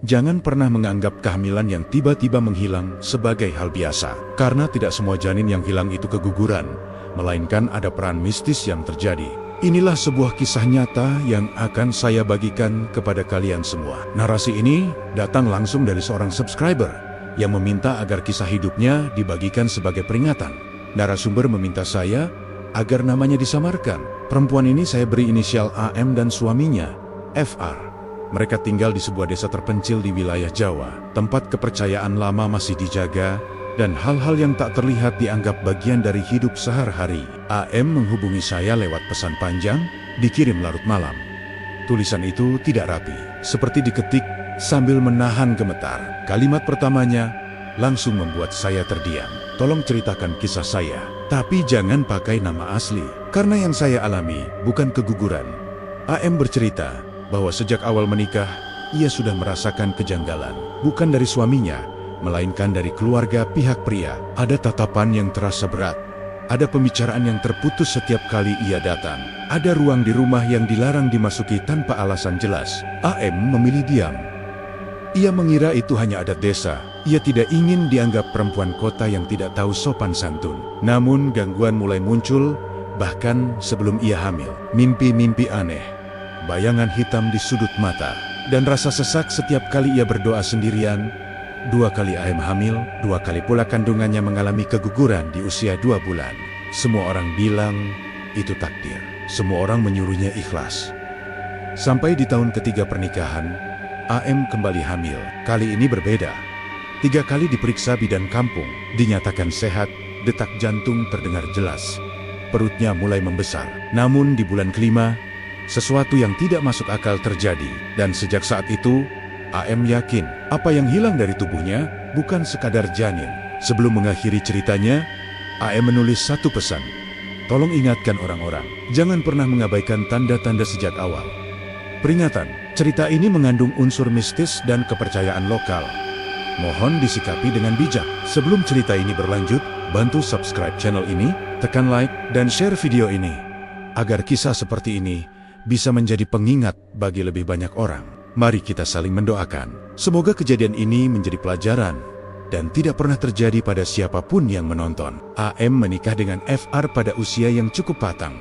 Jangan pernah menganggap kehamilan yang tiba-tiba menghilang sebagai hal biasa. Karena tidak semua janin yang hilang itu keguguran, melainkan ada peran mistis yang terjadi. Inilah sebuah kisah nyata yang akan saya bagikan kepada kalian semua. Narasi ini datang langsung dari seorang subscriber yang meminta agar kisah hidupnya dibagikan sebagai peringatan. Narasumber meminta saya agar namanya disamarkan. Perempuan ini saya beri inisial AM dan suaminya, FR. Mereka tinggal di sebuah desa terpencil di wilayah Jawa. Tempat kepercayaan lama masih dijaga, dan hal-hal yang tak terlihat dianggap bagian dari hidup sehari-hari. AM menghubungi saya lewat pesan panjang, dikirim larut malam. Tulisan itu tidak rapi, seperti diketik sambil menahan gemetar. Kalimat pertamanya langsung membuat saya terdiam. Tolong ceritakan kisah saya, tapi jangan pakai nama asli, karena yang saya alami bukan keguguran. AM bercerita bahwa sejak awal menikah, ia sudah merasakan kejanggalan. Bukan dari suaminya, melainkan dari keluarga pihak pria. Ada tatapan yang terasa berat. Ada pembicaraan yang terputus setiap kali ia datang. Ada ruang di rumah yang dilarang dimasuki tanpa alasan jelas. AM memilih diam. Ia mengira itu hanya adat desa. Ia tidak ingin dianggap perempuan kota yang tidak tahu sopan santun. Namun gangguan mulai muncul, bahkan sebelum ia hamil. Mimpi-mimpi aneh, bayangan hitam di sudut mata, dan rasa sesak setiap kali ia berdoa sendirian. 2 kali AM hamil, 2 kali pula kandungannya mengalami keguguran di usia 2 bulan. Semua orang bilang itu takdir. Semua orang menyuruhnya ikhlas. Sampai di tahun ketiga pernikahan, AM kembali hamil. Kali ini berbeda. 3 kali diperiksa bidan kampung, dinyatakan sehat, detak jantung terdengar jelas. Perutnya mulai membesar. Namun di bulan kelima, sesuatu yang tidak masuk akal terjadi, dan sejak saat itu, AM yakin apa yang hilang dari tubuhnya bukan sekadar janin. Sebelum mengakhiri ceritanya, AM menulis satu pesan. Tolong ingatkan orang-orang, jangan pernah mengabaikan tanda-tanda sejak awal. Peringatan, cerita ini mengandung unsur mistis dan kepercayaan lokal. Mohon disikapi dengan bijak. Sebelum cerita ini berlanjut, bantu subscribe channel ini, tekan like, dan share video ini, agar kisah seperti ini bisa menjadi pengingat bagi lebih banyak orang. Mari kita saling mendoakan. Semoga kejadian ini menjadi pelajaran dan tidak pernah terjadi pada siapapun yang menonton. AM menikah dengan FR pada usia yang cukup matang.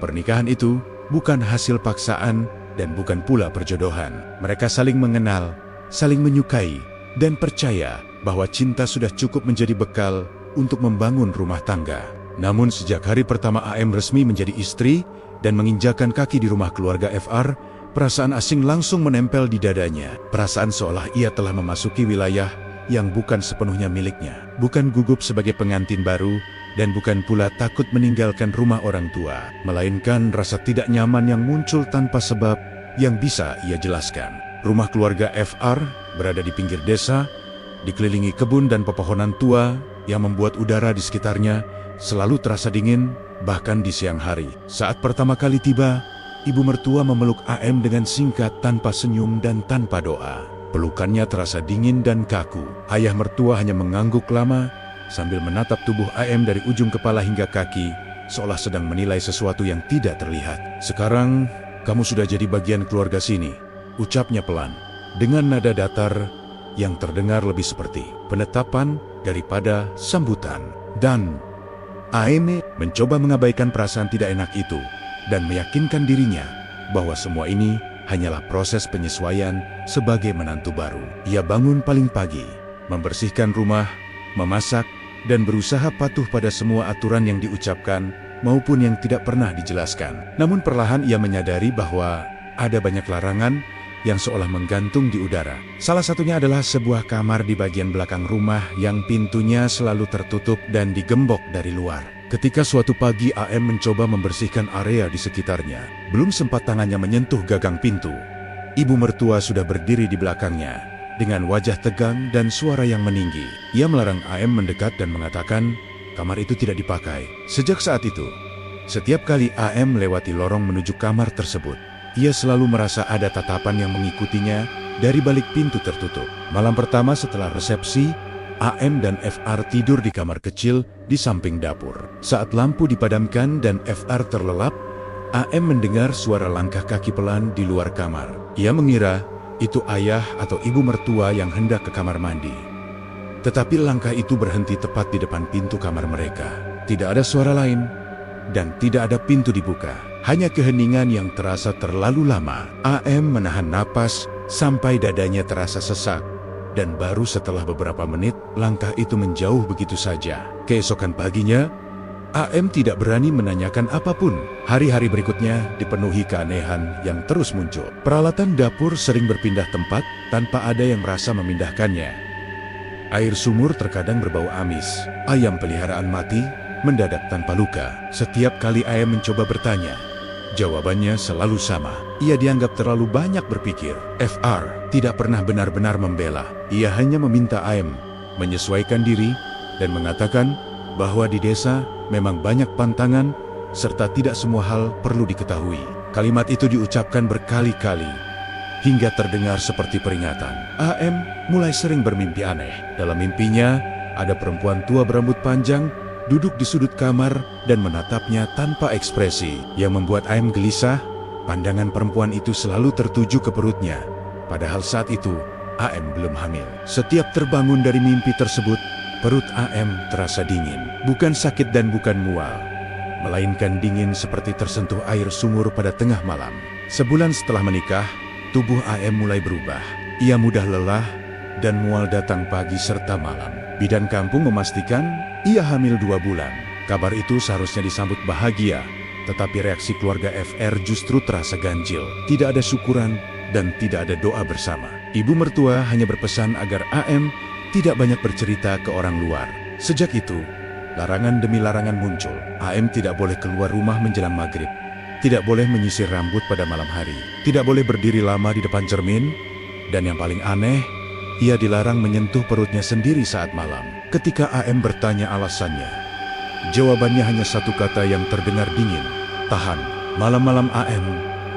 Pernikahan itu bukan hasil paksaan dan bukan pula perjodohan. Mereka saling mengenal, saling menyukai, dan percaya bahwa cinta sudah cukup menjadi bekal untuk membangun rumah tangga. Namun sejak hari pertama AM resmi menjadi istri dan menginjakan kaki di rumah keluarga FR, perasaan asing langsung menempel di dadanya. Perasaan seolah ia telah memasuki wilayah yang bukan sepenuhnya miliknya. Bukan gugup sebagai pengantin baru, dan bukan pula takut meninggalkan rumah orang tua, melainkan rasa tidak nyaman yang muncul tanpa sebab yang bisa ia jelaskan. Rumah keluarga FR berada di pinggir desa, dikelilingi kebun dan pepohonan tua yang membuat udara di sekitarnya selalu terasa dingin, bahkan di siang hari. Saat pertama kali tiba, ibu mertua memeluk AM dengan singkat tanpa senyum dan tanpa doa. Pelukannya terasa dingin dan kaku. Ayah mertua hanya mengangguk lama sambil menatap tubuh AM dari ujung kepala hingga kaki, seolah sedang menilai sesuatu yang tidak terlihat. Sekarang, kamu sudah jadi bagian keluarga sini, ucapnya pelan, dengan nada datar yang terdengar lebih seperti penetapan daripada sambutan. Dan AM mencoba mengabaikan perasaan tidak enak itu dan meyakinkan dirinya bahwa semua ini hanyalah proses penyesuaian sebagai menantu baru. Ia bangun paling pagi, membersihkan rumah, memasak, dan berusaha patuh pada semua aturan yang diucapkan maupun yang tidak pernah dijelaskan. Namun perlahan ia menyadari bahwa ada banyak larangan yang seolah menggantung di udara. Salah satunya adalah sebuah kamar di bagian belakang rumah yang pintunya selalu tertutup dan digembok dari luar. Ketika suatu pagi AM mencoba membersihkan area di sekitarnya, belum sempat tangannya menyentuh gagang pintu, ibu mertua sudah berdiri di belakangnya dengan wajah tegang dan suara yang meninggi. Ia melarang AM mendekat dan mengatakan kamar itu tidak dipakai. Sejak saat itu, setiap kali AM melewati lorong menuju kamar tersebut, ia selalu merasa ada tatapan yang mengikutinya dari balik pintu tertutup. Malam pertama setelah resepsi, AM dan FR tidur di kamar kecil di samping dapur. Saat lampu dipadamkan dan FR terlelap, AM mendengar suara langkah kaki pelan di luar kamar. Ia mengira itu ayah atau ibu mertua yang hendak ke kamar mandi. Tetapi langkah itu berhenti tepat di depan pintu kamar mereka. Tidak ada suara lain, dan tidak ada pintu dibuka. Hanya keheningan yang terasa terlalu lama. AM menahan napas sampai dadanya terasa sesak. Dan baru setelah beberapa menit, langkah itu menjauh begitu saja. Keesokan paginya, AM tidak berani menanyakan apapun. Hari-hari berikutnya dipenuhi keanehan yang terus muncul. Peralatan dapur sering berpindah tempat tanpa ada yang merasa memindahkannya. Air sumur terkadang berbau amis. Ayam peliharaan mati mendadak tanpa luka. Setiap kali AM mencoba bertanya, jawabannya selalu sama. Ia dianggap terlalu banyak berpikir. FR tidak pernah benar-benar membela. Ia hanya meminta AM menyesuaikan diri dan mengatakan bahwa di desa memang banyak pantangan serta tidak semua hal perlu diketahui. Kalimat itu diucapkan berkali-kali hingga terdengar seperti peringatan. AM mulai sering bermimpi aneh. Dalam mimpinya ada perempuan tua berambut panjang duduk di sudut kamar dan menatapnya tanpa ekspresi. Yang membuat AM gelisah, pandangan perempuan itu selalu tertuju ke perutnya. Padahal saat itu, AM belum hamil. Setiap terbangun dari mimpi tersebut, perut AM terasa dingin. Bukan sakit dan bukan mual, melainkan dingin seperti tersentuh air sumur pada tengah malam. Sebulan setelah menikah, tubuh AM mulai berubah. Ia mudah lelah dan mual datang pagi serta malam. Bidan kampung memastikan ia hamil 2 bulan. Kabar itu seharusnya disambut bahagia, tetapi reaksi keluarga FR justru terasa ganjil. Tidak ada syukuran dan tidak ada doa bersama. Ibu mertua hanya berpesan agar AM tidak banyak bercerita ke orang luar. Sejak itu, larangan demi larangan muncul. AM tidak boleh keluar rumah menjelang maghrib. Tidak boleh menyisir rambut pada malam hari. Tidak boleh berdiri lama di depan cermin. Dan yang paling aneh, ia dilarang menyentuh perutnya sendiri saat malam. Ketika AM bertanya alasannya, jawabannya hanya satu kata yang terdengar dingin, tahan. Malam-malam AM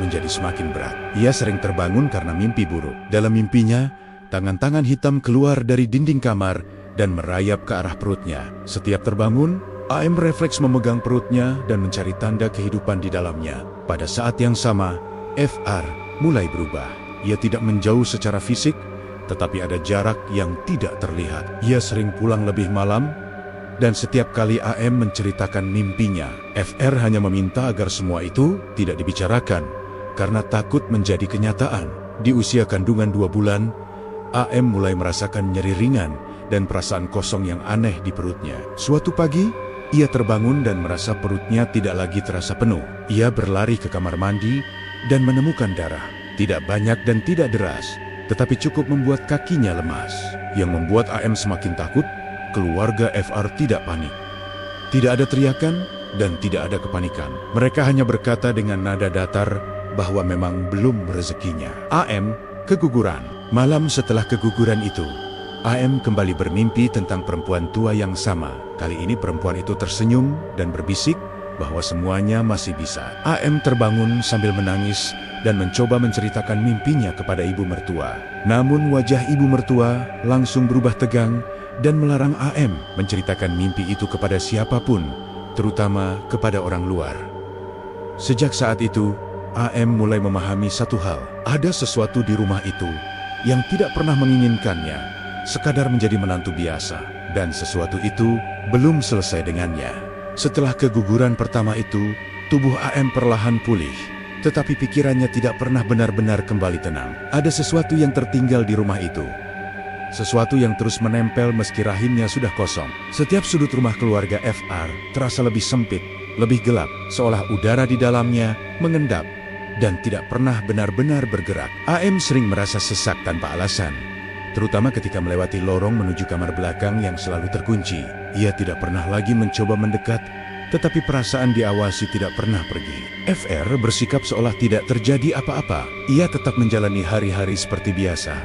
menjadi semakin berat. Ia sering terbangun karena mimpi buruk. Dalam mimpinya, tangan-tangan hitam keluar dari dinding kamar dan merayap ke arah perutnya. Setiap terbangun, AM refleks memegang perutnya dan mencari tanda kehidupan di dalamnya. Pada saat yang sama, FR mulai berubah. Ia tidak menjauh secara fisik, tetapi ada jarak yang tidak terlihat. Ia sering pulang lebih malam, dan setiap kali AM menceritakan mimpinya, FR hanya meminta agar semua itu tidak dibicarakan, karena takut menjadi kenyataan. Di usia kandungan 2 bulan, AM mulai merasakan nyeri ringan dan perasaan kosong yang aneh di perutnya. Suatu pagi, ia terbangun dan merasa perutnya tidak lagi terasa penuh. Ia berlari ke kamar mandi dan menemukan darah. Tidak banyak dan tidak deras, tetapi cukup membuat kakinya lemas. Yang membuat AM semakin takut, keluarga FR tidak panik. Tidak ada teriakan dan tidak ada kepanikan. Mereka hanya berkata dengan nada datar bahwa memang belum rezekinya. AM keguguran. Malam setelah keguguran itu, AM kembali bermimpi tentang perempuan tua yang sama. Kali ini perempuan itu tersenyum dan berbisik bahwa semuanya masih bisa. AM terbangun sambil menangis dan mencoba menceritakan mimpinya kepada ibu mertua. Namun wajah ibu mertua langsung berubah tegang dan melarang AM menceritakan mimpi itu kepada siapapun, terutama kepada orang luar. Sejak saat itu, AM mulai memahami satu hal. Ada sesuatu di rumah itu yang tidak pernah menginginkannya, sekadar menjadi menantu biasa. Dan sesuatu itu belum selesai dengannya. Setelah keguguran pertama itu, tubuh AM perlahan pulih. Tetapi pikirannya tidak pernah benar-benar kembali tenang. Ada sesuatu yang tertinggal di rumah itu. Sesuatu yang terus menempel meski rahimnya sudah kosong. Setiap sudut rumah keluarga FR terasa lebih sempit, lebih gelap, seolah udara di dalamnya mengendap dan tidak pernah benar-benar bergerak. AM sering merasa sesak tanpa alasan, terutama ketika melewati lorong menuju kamar belakang yang selalu terkunci. Ia tidak pernah lagi mencoba mendekat, tetapi perasaan diawasi tidak pernah pergi. FR bersikap seolah tidak terjadi apa-apa. Ia tetap menjalani hari-hari seperti biasa.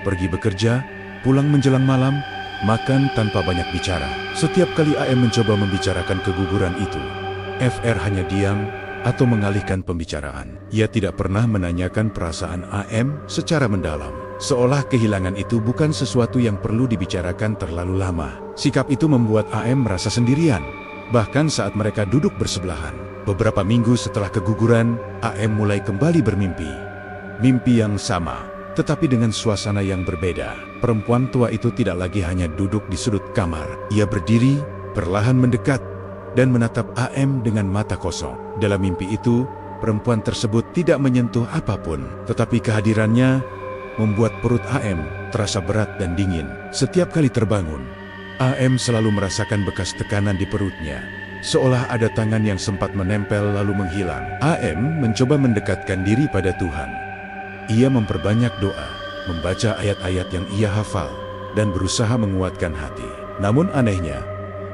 Pergi bekerja, pulang menjelang malam, makan tanpa banyak bicara. Setiap kali AM mencoba membicarakan keguguran itu, FR hanya diam atau mengalihkan pembicaraan. Ia tidak pernah menanyakan perasaan AM secara mendalam. Seolah kehilangan itu bukan sesuatu yang perlu dibicarakan terlalu lama. Sikap itu membuat AM merasa sendirian, bahkan saat mereka duduk bersebelahan. Beberapa minggu setelah keguguran, AM mulai kembali bermimpi. Mimpi yang sama, tetapi dengan suasana yang berbeda. Perempuan tua itu tidak lagi hanya duduk di sudut kamar. Ia berdiri, perlahan mendekat, dan menatap AM dengan mata kosong. Dalam mimpi itu, perempuan tersebut tidak menyentuh apapun, tetapi kehadirannya membuat perut AM terasa berat dan dingin. Setiap kali terbangun, AM selalu merasakan bekas tekanan di perutnya, seolah ada tangan yang sempat menempel lalu menghilang. AM mencoba mendekatkan diri pada Tuhan. Ia memperbanyak doa, membaca ayat-ayat yang ia hafal, dan berusaha menguatkan hati. Namun anehnya,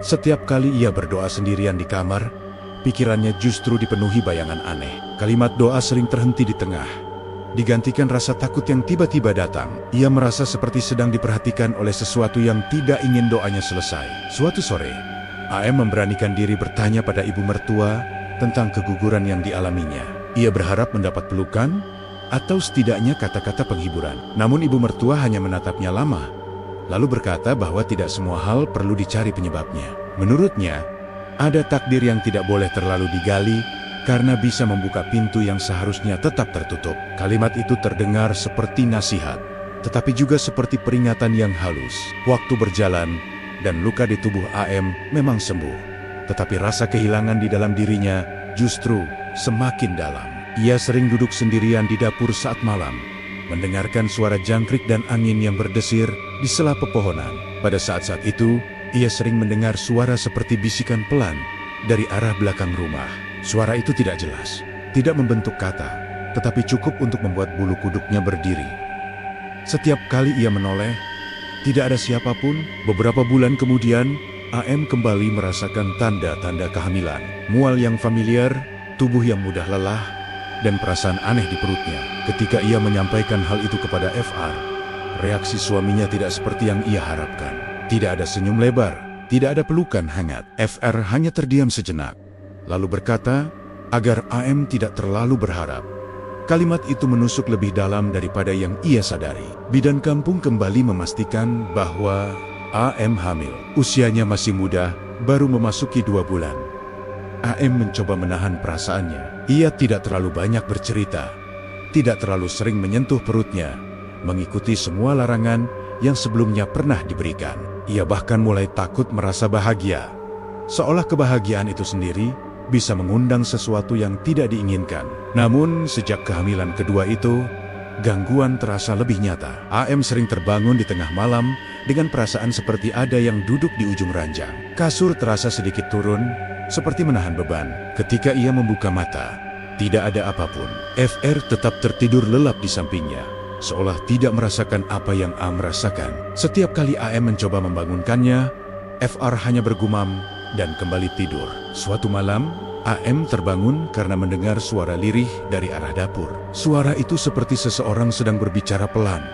setiap kali ia berdoa sendirian di kamar, pikirannya justru dipenuhi bayangan aneh. Kalimat doa sering terhenti di tengah, digantikan rasa takut yang tiba-tiba datang. Ia merasa seperti sedang diperhatikan oleh sesuatu yang tidak ingin doanya selesai. Suatu sore, AM memberanikan diri bertanya pada ibu mertua tentang keguguran yang dialaminya. Ia berharap mendapat pelukan, atau setidaknya kata-kata penghiburan. Namun ibu mertua hanya menatapnya lama, lalu berkata bahwa tidak semua hal perlu dicari penyebabnya. Menurutnya, ada takdir yang tidak boleh terlalu digali, karena bisa membuka pintu yang seharusnya tetap tertutup. Kalimat itu terdengar seperti nasihat, tetapi juga seperti peringatan yang halus. Waktu berjalan, dan luka di tubuh AM memang sembuh. Tetapi rasa kehilangan di dalam dirinya justru semakin dalam. Ia sering duduk sendirian di dapur saat malam, mendengarkan suara jangkrik dan angin yang berdesir di sela pepohonan. Pada saat-saat itu, ia sering mendengar suara seperti bisikan pelan dari arah belakang rumah. Suara itu tidak jelas, tidak membentuk kata, tetapi cukup untuk membuat bulu kuduknya berdiri. Setiap kali ia menoleh, tidak ada siapapun. Beberapa bulan kemudian, AM kembali merasakan tanda-tanda kehamilan. Mual yang familiar, tubuh yang mudah lelah, dan perasaan aneh di perutnya. Ketika ia menyampaikan hal itu kepada FR, reaksi suaminya tidak seperti yang ia harapkan. Tidak ada senyum lebar, tidak ada pelukan hangat. FR hanya terdiam sejenak, lalu berkata agar AM tidak terlalu berharap. Kalimat itu menusuk lebih dalam daripada yang ia sadari. Bidan kampung kembali memastikan bahwa AM hamil. Usianya masih muda, baru memasuki 2 bulan. AM mencoba menahan perasaannya. Ia tidak terlalu banyak bercerita, tidak terlalu sering menyentuh perutnya, mengikuti semua larangan yang sebelumnya pernah diberikan. Ia bahkan mulai takut merasa bahagia, seolah kebahagiaan itu sendiri bisa mengundang sesuatu yang tidak diinginkan. Namun sejak kehamilan kedua itu, gangguan terasa lebih nyata. AM sering terbangun di tengah malam dengan perasaan seperti ada yang duduk di ujung ranjang. Kasur terasa sedikit turun, seperti menahan beban. Ketika ia membuka mata, tidak ada apapun. FR tetap tertidur lelap di sampingnya, seolah tidak merasakan apa yang AM rasakan. Setiap kali AM mencoba membangunkannya, FR hanya bergumam dan kembali tidur. Suatu malam, AM terbangun karena mendengar suara lirih dari arah dapur. Suara itu seperti seseorang sedang berbicara pelan,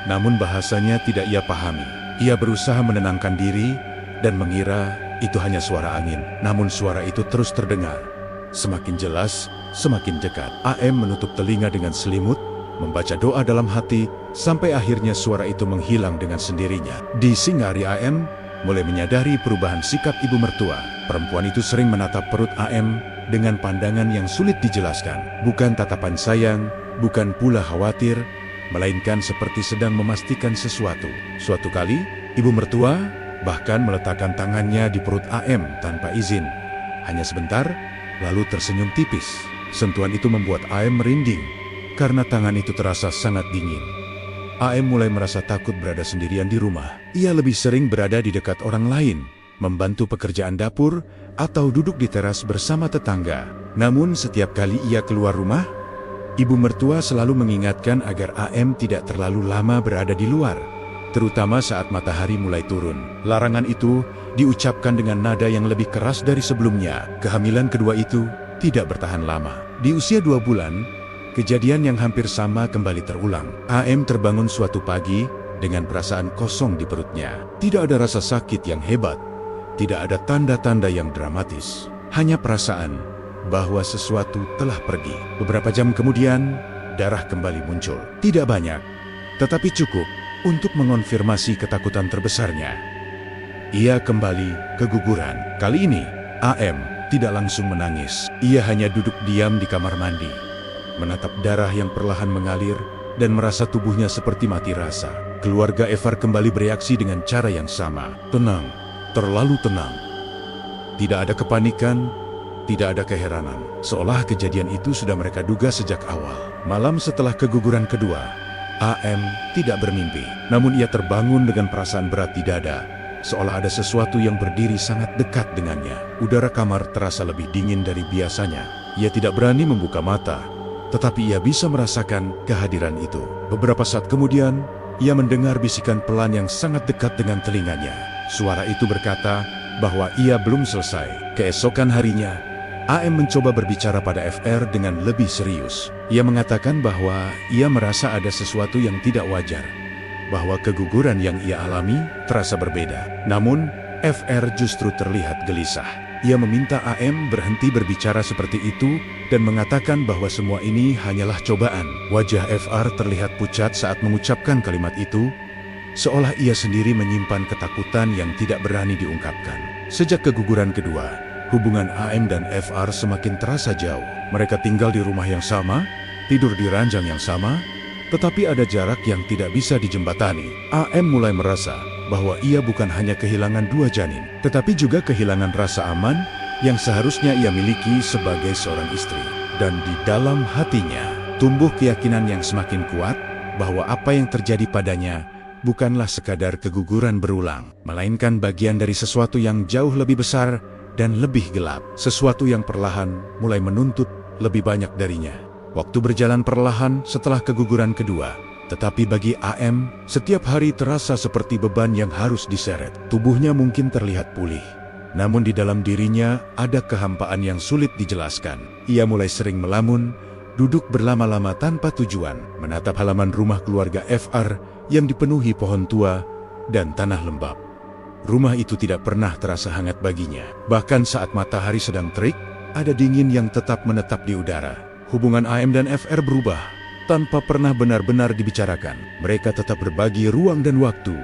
namun bahasanya tidak ia pahami. Ia berusaha menenangkan diri dan mengira itu hanya suara angin. Namun suara itu terus terdengar, semakin jelas, semakin dekat. AM menutup telinga dengan selimut, membaca doa dalam hati, sampai akhirnya suara itu menghilang dengan sendirinya. Di siang hari, AM mulai menyadari perubahan sikap ibu mertua. Perempuan itu sering menatap perut AM dengan pandangan yang sulit dijelaskan. Bukan tatapan sayang, bukan pula khawatir, melainkan seperti sedang memastikan sesuatu. Suatu kali, ibu mertua bahkan meletakkan tangannya di perut AM tanpa izin. Hanya sebentar, lalu tersenyum tipis. Sentuhan itu membuat AM merinding, karena tangan itu terasa sangat dingin. AM mulai merasa takut berada sendirian di rumah. Ia lebih sering berada di dekat orang lain, membantu pekerjaan dapur, atau duduk di teras bersama tetangga. Namun setiap kali ia keluar rumah, ibu mertua selalu mengingatkan agar AM tidak terlalu lama berada di luar, terutama saat matahari mulai turun. Larangan itu diucapkan dengan nada yang lebih keras dari sebelumnya. Kehamilan kedua itu tidak bertahan lama. Di usia 2 bulan, kejadian yang hampir sama kembali terulang. AM terbangun suatu pagi dengan perasaan kosong di perutnya. Tidak ada rasa sakit yang hebat, tidak ada tanda-tanda yang dramatis, hanya perasaan bahwa sesuatu telah pergi. Beberapa jam kemudian, darah kembali muncul. Tidak banyak, tetapi cukup untuk mengonfirmasi ketakutan terbesarnya. Ia kembali keguguran. Kali ini, AM tidak langsung menangis. Ia hanya duduk diam di kamar mandi, menatap darah yang perlahan mengalir dan merasa tubuhnya seperti mati rasa. Keluarga Evar kembali bereaksi dengan cara yang sama. Tenang, terlalu tenang. Tidak ada kepanikan, tidak ada keheranan. Seolah kejadian itu sudah mereka duga sejak awal. Malam setelah keguguran kedua, AM tidak bermimpi. Namun ia terbangun dengan perasaan berat di dada, seolah ada sesuatu yang berdiri sangat dekat dengannya. Udara kamar terasa lebih dingin dari biasanya. Ia tidak berani membuka mata, tetapi ia bisa merasakan kehadiran itu. Beberapa saat kemudian, ia mendengar bisikan pelan yang sangat dekat dengan telinganya. Suara itu berkata bahwa ia belum selesai. Keesokan harinya, AM mencoba berbicara pada FR dengan lebih serius. Ia mengatakan bahwa ia merasa ada sesuatu yang tidak wajar, bahwa keguguran yang ia alami terasa berbeda. Namun, FR justru terlihat gelisah. Ia meminta AM berhenti berbicara seperti itu dan mengatakan bahwa semua ini hanyalah cobaan. Wajah FR terlihat pucat saat mengucapkan kalimat itu, seolah ia sendiri menyimpan ketakutan yang tidak berani diungkapkan. Sejak keguguran kedua, hubungan AM dan FR semakin terasa jauh. Mereka tinggal di rumah yang sama, tidur di ranjang yang sama, tetapi ada jarak yang tidak bisa dijembatani. AM mulai merasa bahwa ia bukan hanya kehilangan dua janin, tetapi juga kehilangan rasa aman yang seharusnya ia miliki sebagai seorang istri. Dan di dalam hatinya, tumbuh keyakinan yang semakin kuat bahwa apa yang terjadi padanya bukanlah sekadar keguguran berulang, melainkan bagian dari sesuatu yang jauh lebih besar dan lebih gelap. Sesuatu yang perlahan mulai menuntut lebih banyak darinya. Waktu berjalan perlahan setelah keguguran kedua, tetapi bagi AM, setiap hari terasa seperti beban yang harus diseret. Tubuhnya mungkin terlihat pulih, namun di dalam dirinya ada kehampaan yang sulit dijelaskan. Ia mulai sering melamun, duduk berlama-lama tanpa tujuan, menatap halaman rumah keluarga FR yang dipenuhi pohon tua dan tanah lembab. Rumah itu tidak pernah terasa hangat baginya. Bahkan saat matahari sedang terik, ada dingin yang tetap menetap di udara. Hubungan AM dan FR berubah, tanpa pernah benar-benar dibicarakan. Mereka tetap berbagi ruang dan waktu,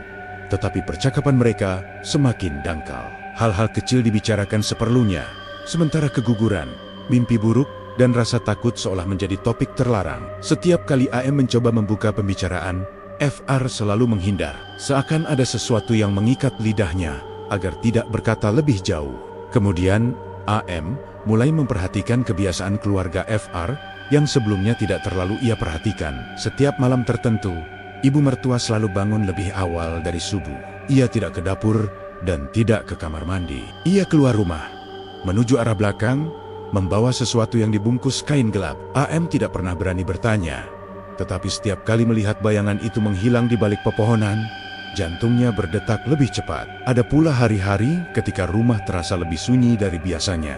tetapi percakapan mereka semakin dangkal. Hal-hal kecil dibicarakan seperlunya, sementara keguguran, mimpi buruk, dan rasa takut seolah menjadi topik terlarang. Setiap kali AM mencoba membuka pembicaraan, FR selalu menghindar, seakan ada sesuatu yang mengikat lidahnya agar tidak berkata lebih jauh. Kemudian, AM mulai memperhatikan kebiasaan keluarga FR yang sebelumnya tidak terlalu ia perhatikan. Setiap malam tertentu, ibu mertua selalu bangun lebih awal dari subuh. Ia tidak ke dapur dan tidak ke kamar mandi. Ia keluar rumah, menuju arah belakang, membawa sesuatu yang dibungkus kain gelap. AM tidak pernah berani bertanya, tetapi setiap kali melihat bayangan itu menghilang di balik pepohonan, jantungnya berdetak lebih cepat. Ada pula hari-hari ketika rumah terasa lebih sunyi dari biasanya.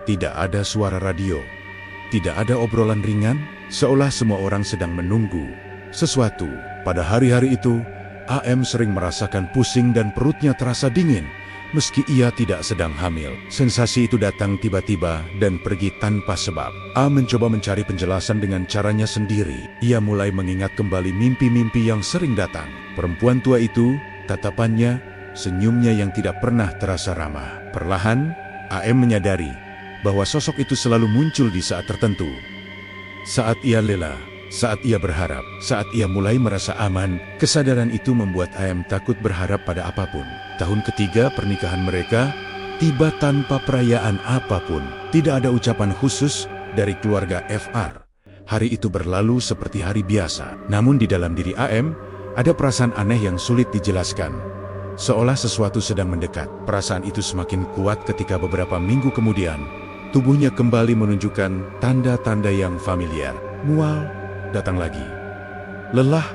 Tidak ada suara radio, tidak ada obrolan ringan, seolah semua orang sedang menunggu sesuatu. Pada hari-hari itu, AM sering merasakan pusing dan perutnya terasa dingin, meski ia tidak sedang hamil. Sensasi itu datang tiba-tiba dan pergi tanpa sebab. A mencoba mencari penjelasan dengan caranya sendiri. Ia mulai mengingat kembali mimpi-mimpi yang sering datang. Perempuan tua itu, tatapannya, senyumnya yang tidak pernah terasa ramah. Perlahan, AM menyadari bahwa sosok itu selalu muncul di saat tertentu. Saat ia lelah, saat ia berharap, saat ia mulai merasa aman. Kesadaran itu membuat AM takut berharap pada apapun. Tahun ketiga pernikahan mereka tiba tanpa perayaan apapun. Tidak ada ucapan khusus dari keluarga FR. Hari itu berlalu seperti hari biasa. Namun di dalam diri AM, ada perasaan aneh yang sulit dijelaskan. Seolah sesuatu sedang mendekat. Perasaan itu semakin kuat ketika beberapa minggu kemudian, tubuhnya kembali menunjukkan tanda-tanda yang familiar. Mual datang lagi. Lelah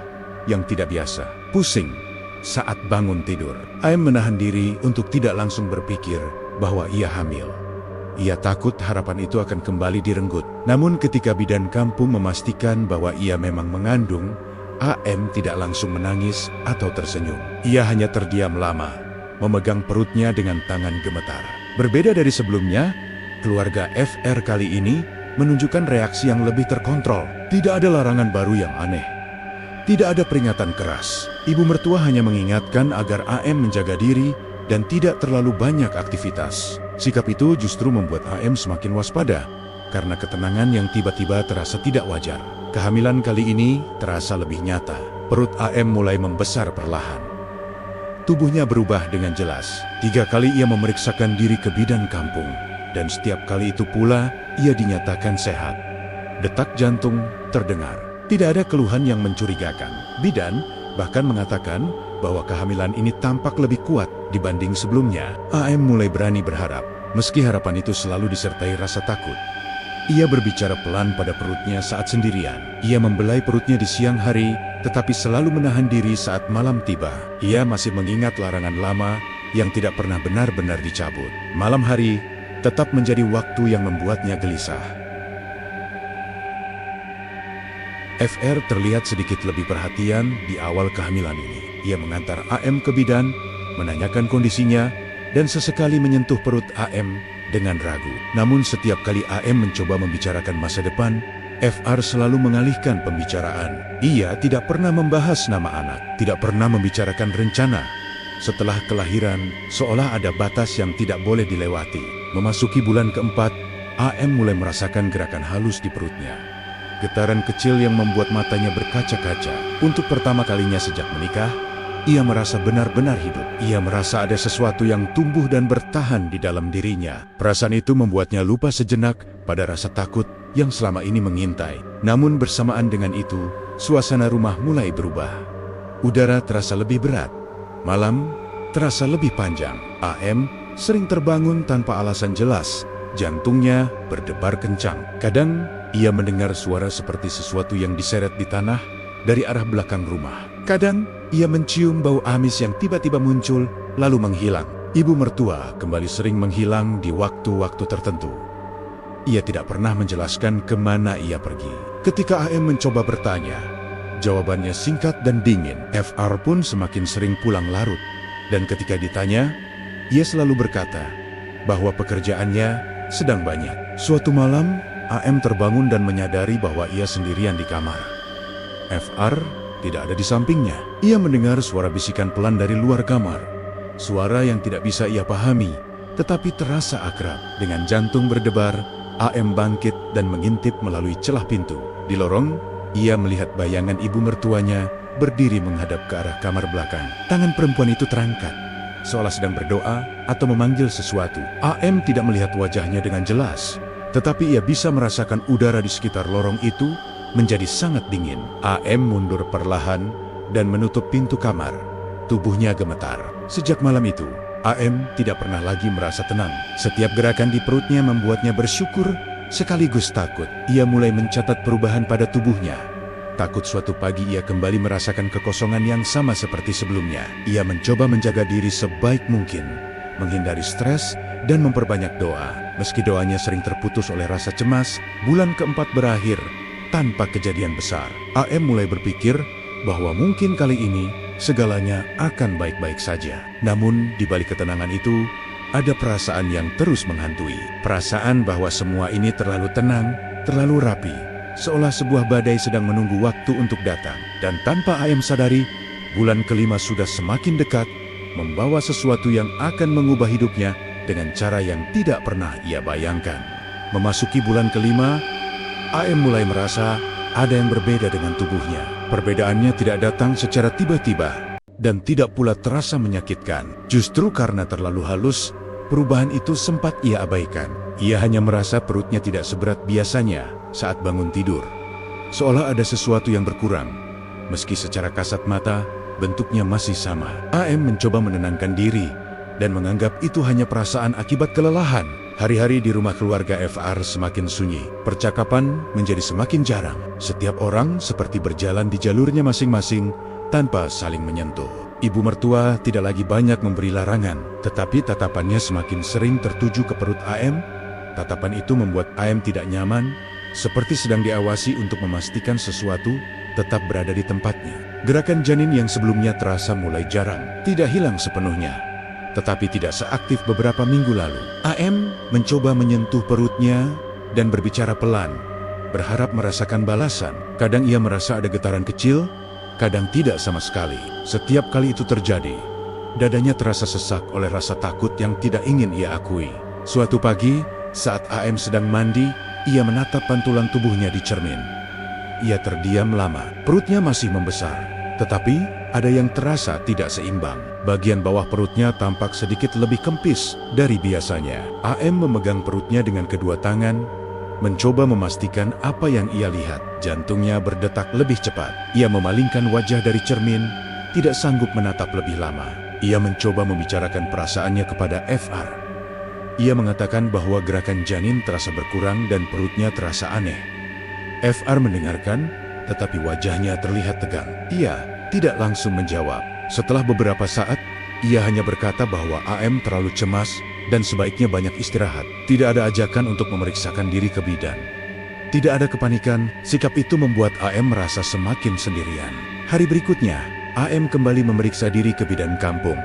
yang tidak biasa. Pusing saat bangun tidur. AM menahan diri untuk tidak langsung berpikir bahwa ia hamil. Ia takut harapan itu akan kembali direnggut. Namun ketika bidan kampung memastikan bahwa ia memang mengandung, AM tidak langsung menangis atau tersenyum. Ia hanya terdiam lama, memegang perutnya dengan tangan gemetar. Berbeda dari sebelumnya, keluarga FR kali ini menunjukkan reaksi yang lebih terkontrol. Tidak ada larangan baru yang aneh. Tidak ada peringatan keras. Ibu mertua hanya mengingatkan agar AM menjaga diri dan tidak terlalu banyak aktivitas. Sikap itu justru membuat AM semakin waspada. karena ketenangan yang tiba-tiba terasa tidak wajar. Kehamilan kali ini terasa lebih nyata. Perut AM mulai membesar perlahan. Tubuhnya berubah dengan jelas. 3 kali ia memeriksakan diri ke bidan kampung. Dan setiap kali itu pula, ia dinyatakan sehat. Detak jantung terdengar. Tidak ada keluhan yang mencurigakan. Bidan bahkan mengatakan bahwa kehamilan ini tampak lebih kuat dibanding sebelumnya. AM mulai berani berharap, meski harapan itu selalu disertai rasa takut. Ia berbicara pelan pada perutnya saat sendirian. Ia membelai perutnya di siang hari, tetapi selalu menahan diri saat malam tiba. Ia masih mengingat larangan lama yang tidak pernah benar-benar dicabut. Malam hari tetap menjadi waktu yang membuatnya gelisah. FR terlihat sedikit lebih perhatian di awal kehamilan ini. Ia mengantar AM ke bidan, menanyakan kondisinya, dan sesekali menyentuh perut AM dengan ragu. Namun setiap kali AM mencoba membicarakan masa depan, FR selalu mengalihkan pembicaraan. Ia tidak pernah membahas nama anak, tidak pernah membicarakan rencana. Setelah kelahiran, seolah ada batas yang tidak boleh dilewati. Memasuki bulan keempat, AM mulai merasakan gerakan halus di perutnya. Getaran kecil yang membuat matanya berkaca-kaca. Untuk pertama kalinya sejak menikah, ia merasa benar-benar hidup. Ia merasa ada sesuatu yang tumbuh dan bertahan di dalam dirinya. Perasaan itu membuatnya lupa sejenak pada rasa takut yang selama ini mengintai. Namun bersamaan dengan itu, suasana rumah mulai berubah. Udara terasa lebih berat. Malam terasa lebih panjang. AM sering terbangun tanpa alasan jelas. Jantungnya berdebar kencang. Kadang ia mendengar suara seperti sesuatu yang diseret di tanah dari arah belakang rumah. Kadang ia mencium bau amis yang tiba-tiba muncul lalu menghilang. Ibu mertua kembali sering menghilang di waktu-waktu tertentu. Ia tidak pernah menjelaskan kemana ia pergi. Ketika AM mencoba bertanya, jawabannya singkat dan dingin. FR pun semakin sering pulang larut. Dan ketika ditanya, ia selalu berkata bahwa pekerjaannya sedang banyak. Suatu malam, AM terbangun dan menyadari bahwa ia sendirian di kamar. FR tidak ada di sampingnya. Ia mendengar suara bisikan pelan dari luar kamar. Suara yang tidak bisa ia pahami, tetapi terasa akrab. Dengan jantung berdebar, AM bangkit dan mengintip melalui celah pintu. Di lorong, ia melihat bayangan ibu mertuanya berdiri menghadap ke arah kamar belakang. Tangan perempuan itu terangkat, seolah sedang berdoa atau memanggil sesuatu. AM tidak melihat wajahnya dengan jelas, tetapi ia bisa merasakan udara di sekitar lorong itu menjadi sangat dingin. AM mundur perlahan dan menutup pintu kamar. Tubuhnya gemetar. Sejak malam itu, AM tidak pernah lagi merasa tenang. Setiap gerakan di perutnya membuatnya bersyukur sekaligus takut. Ia mulai mencatat perubahan pada tubuhnya. Takut suatu pagi ia kembali merasakan kekosongan yang sama seperti sebelumnya. Ia mencoba menjaga diri sebaik mungkin, menghindari stres, dan memperbanyak doa. Meski doanya sering terputus oleh rasa cemas, bulan keempat berakhir tanpa kejadian besar. AM mulai berpikir bahwa mungkin kali ini segalanya akan baik-baik saja. Namun di balik ketenangan itu, ada perasaan yang terus menghantui. Perasaan bahwa semua ini terlalu tenang, terlalu rapi, seolah sebuah badai sedang menunggu waktu untuk datang. Dan tanpa AM sadari, bulan kelima sudah semakin dekat, membawa sesuatu yang akan mengubah hidupnya dengan cara yang tidak pernah ia bayangkan. Memasuki bulan kelima, AM mulai merasa ada yang berbeda dengan tubuhnya. Perbedaannya tidak datang secara tiba-tiba dan tidak pula terasa menyakitkan. Justru karena terlalu halus, perubahan itu sempat ia abaikan. Ia hanya merasa perutnya tidak seberat biasanya saat bangun tidur. Seolah ada sesuatu yang berkurang. Meski secara kasat mata, bentuknya masih sama. AM mencoba menenangkan diri dan menganggap itu hanya perasaan akibat kelelahan. Hari-hari di rumah keluarga FR semakin sunyi. Percakapan menjadi semakin jarang. Setiap orang seperti berjalan di jalurnya masing-masing tanpa saling menyentuh. Ibu mertua tidak lagi banyak memberi larangan, tetapi tatapannya semakin sering tertuju ke perut AM. Tatapan itu membuat AM tidak nyaman, seperti sedang diawasi untuk memastikan sesuatu tetap berada di tempatnya. Gerakan janin yang sebelumnya terasa mulai jarang, tidak hilang sepenuhnya, tetapi tidak seaktif beberapa minggu lalu. AM mencoba menyentuh perutnya dan berbicara pelan, berharap merasakan balasan. Kadang ia merasa ada getaran kecil, kadang tidak sama sekali. Setiap kali itu terjadi, dadanya terasa sesak oleh rasa takut yang tidak ingin ia akui. Suatu pagi, saat AM sedang mandi, ia menatap pantulan tubuhnya di cermin. Ia terdiam lama, perutnya masih membesar. Tetapi, ada yang terasa tidak seimbang. Bagian bawah perutnya tampak sedikit lebih kempis dari biasanya. AM memegang perutnya dengan kedua tangan, mencoba memastikan apa yang ia lihat. Jantungnya berdetak lebih cepat. Ia memalingkan wajah dari cermin, tidak sanggup menatap lebih lama. Ia mencoba membicarakan perasaannya kepada FR. Ia mengatakan bahwa gerakan janin terasa berkurang dan perutnya terasa aneh. FR mendengarkan, tetapi wajahnya terlihat tegang. Ia tidak langsung menjawab. Setelah beberapa saat, ia hanya berkata bahwa AM terlalu cemas dan sebaiknya banyak istirahat. Tidak ada ajakan untuk memeriksakan diri ke bidan. Tidak ada kepanikan, sikap itu membuat AM merasa semakin sendirian. Hari berikutnya, AM kembali memeriksa diri ke bidan kampung.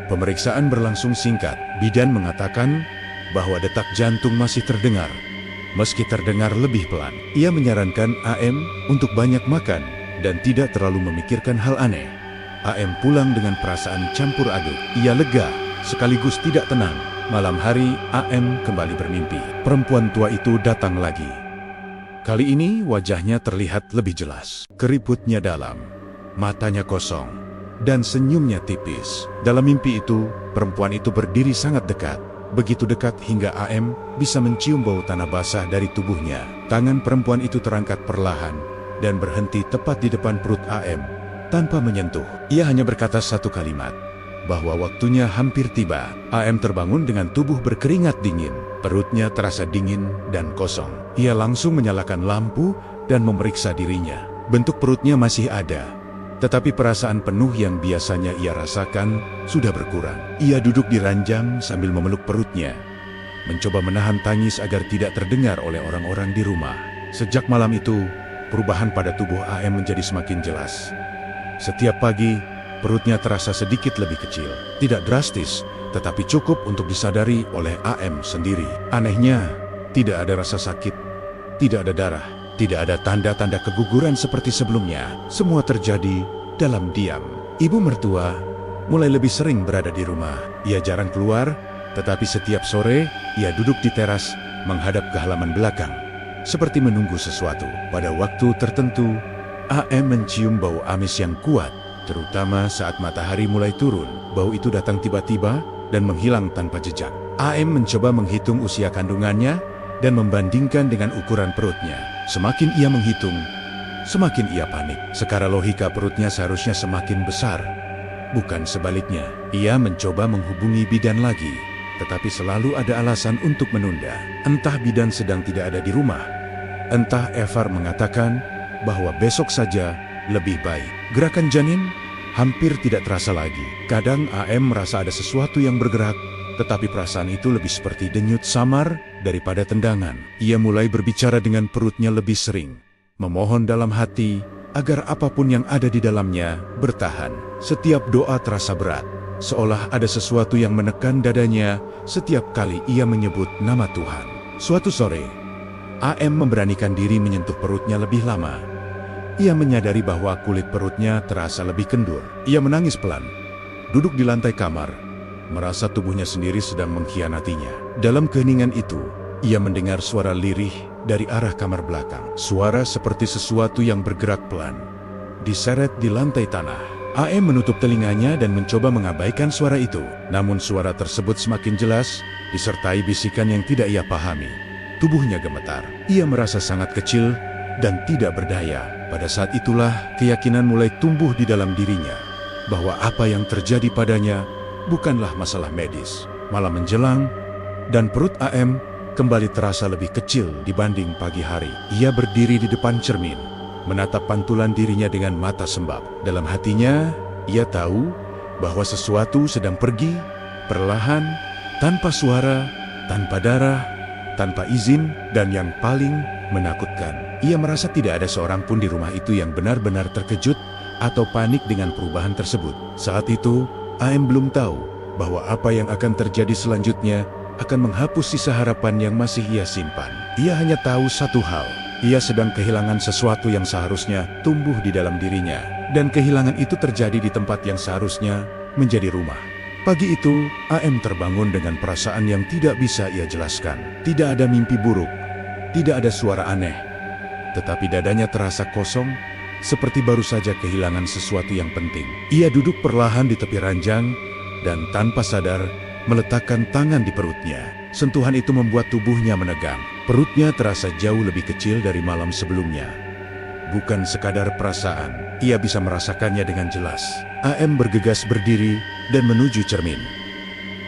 Pemeriksaan berlangsung singkat. Bidan mengatakan bahwa detak jantung masih terdengar, meski terdengar lebih pelan. Ia menyarankan AM untuk banyak makan dan tidak terlalu memikirkan hal aneh. AM pulang dengan perasaan campur aduk. Ia lega, sekaligus tidak tenang. Malam hari, AM kembali bermimpi. Perempuan tua itu datang lagi. Kali ini wajahnya terlihat lebih jelas. Keriputnya dalam, matanya kosong, dan senyumnya tipis. Dalam mimpi itu, perempuan itu berdiri sangat dekat. Begitu dekat hingga AM bisa mencium bau tanah basah dari tubuhnya. Tangan perempuan itu terangkat perlahan dan berhenti tepat di depan perut AM tanpa menyentuh. Ia hanya berkata satu kalimat, bahwa waktunya hampir tiba. AM terbangun dengan tubuh berkeringat dingin. Perutnya terasa dingin dan kosong. Ia langsung menyalakan lampu dan memeriksa dirinya. Bentuk perutnya masih ada, tetapi perasaan penuh yang biasanya ia rasakan sudah berkurang. Ia duduk di ranjang sambil memeluk perutnya, mencoba menahan tangis agar tidak terdengar oleh orang-orang di rumah. Sejak malam itu, perubahan pada tubuh AM menjadi semakin jelas. Setiap pagi, perutnya terasa sedikit lebih kecil. Tidak drastis, tetapi cukup untuk disadari oleh AM sendiri. Anehnya, tidak ada rasa sakit, tidak ada darah, tidak ada tanda-tanda keguguran seperti sebelumnya. Semua terjadi dalam diam. Ibu mertua mulai lebih sering berada di rumah. Ia jarang keluar, tetapi setiap sore ia duduk di teras menghadap ke halaman belakang, seperti menunggu sesuatu. Pada waktu tertentu, AM mencium bau amis yang kuat, terutama saat matahari mulai turun. Bau itu datang tiba-tiba dan menghilang tanpa jejak. AM mencoba menghitung usia kandungannya dan membandingkan dengan ukuran perutnya. Semakin ia menghitung, semakin ia panik. Secara logika perutnya seharusnya semakin besar, bukan sebaliknya. Ia mencoba menghubungi bidan lagi, tetapi selalu ada alasan untuk menunda. Entah bidan sedang tidak ada di rumah, entah Evar mengatakan bahwa besok saja lebih baik. Gerakan janin hampir tidak terasa lagi. Kadang AM merasa ada sesuatu yang bergerak, tetapi perasaan itu lebih seperti denyut samar daripada tendangan. Ia mulai berbicara dengan perutnya lebih sering, memohon dalam hati agar apapun yang ada di dalamnya bertahan. Setiap doa terasa berat, seolah ada sesuatu yang menekan dadanya setiap kali ia menyebut nama Tuhan. Suatu sore, AM memberanikan diri menyentuh perutnya lebih lama. Ia menyadari bahwa kulit perutnya terasa lebih kendur. Ia menangis pelan, duduk di lantai kamar, merasa tubuhnya sendiri sedang mengkhianatinya. Dalam keheningan itu, ia mendengar suara lirih dari arah kamar belakang. Suara seperti sesuatu yang bergerak pelan, diseret di lantai tanah. AM menutup telinganya dan mencoba mengabaikan suara itu. Namun suara tersebut semakin jelas, disertai bisikan yang tidak ia pahami. Tubuhnya gemetar. Ia merasa sangat kecil dan tidak berdaya. Pada saat itulah keyakinan mulai tumbuh di dalam dirinya, bahwa apa yang terjadi padanya bukanlah masalah medis. Malam menjelang, dan perut AM kembali terasa lebih kecil dibanding pagi hari. Ia berdiri di depan cermin, menatap pantulan dirinya dengan mata sembab. Dalam hatinya, ia tahu bahwa sesuatu sedang pergi, perlahan, tanpa suara, tanpa darah, tanpa izin, dan yang paling menakutkan, ia merasa tidak ada seorang pun di rumah itu yang benar-benar terkejut atau panik dengan perubahan tersebut. Saat itu, AM belum tahu bahwa apa yang akan terjadi selanjutnya akan menghapus sisa harapan yang masih ia simpan. Ia hanya tahu satu hal, ia sedang kehilangan sesuatu yang seharusnya tumbuh di dalam dirinya, dan kehilangan itu terjadi di tempat yang seharusnya menjadi rumah. Pagi itu, AM terbangun dengan perasaan yang tidak bisa ia jelaskan. Tidak ada mimpi buruk, Tidak ada suara aneh, tetapi dadanya terasa kosong, seperti baru saja kehilangan sesuatu yang penting. Ia duduk perlahan di tepi ranjang, dan tanpa sadar, meletakkan tangan di perutnya. Sentuhan itu membuat tubuhnya menegang. Perutnya terasa jauh lebih kecil dari malam sebelumnya. Bukan sekadar perasaan, ia bisa merasakannya dengan jelas. AM bergegas berdiri dan menuju cermin.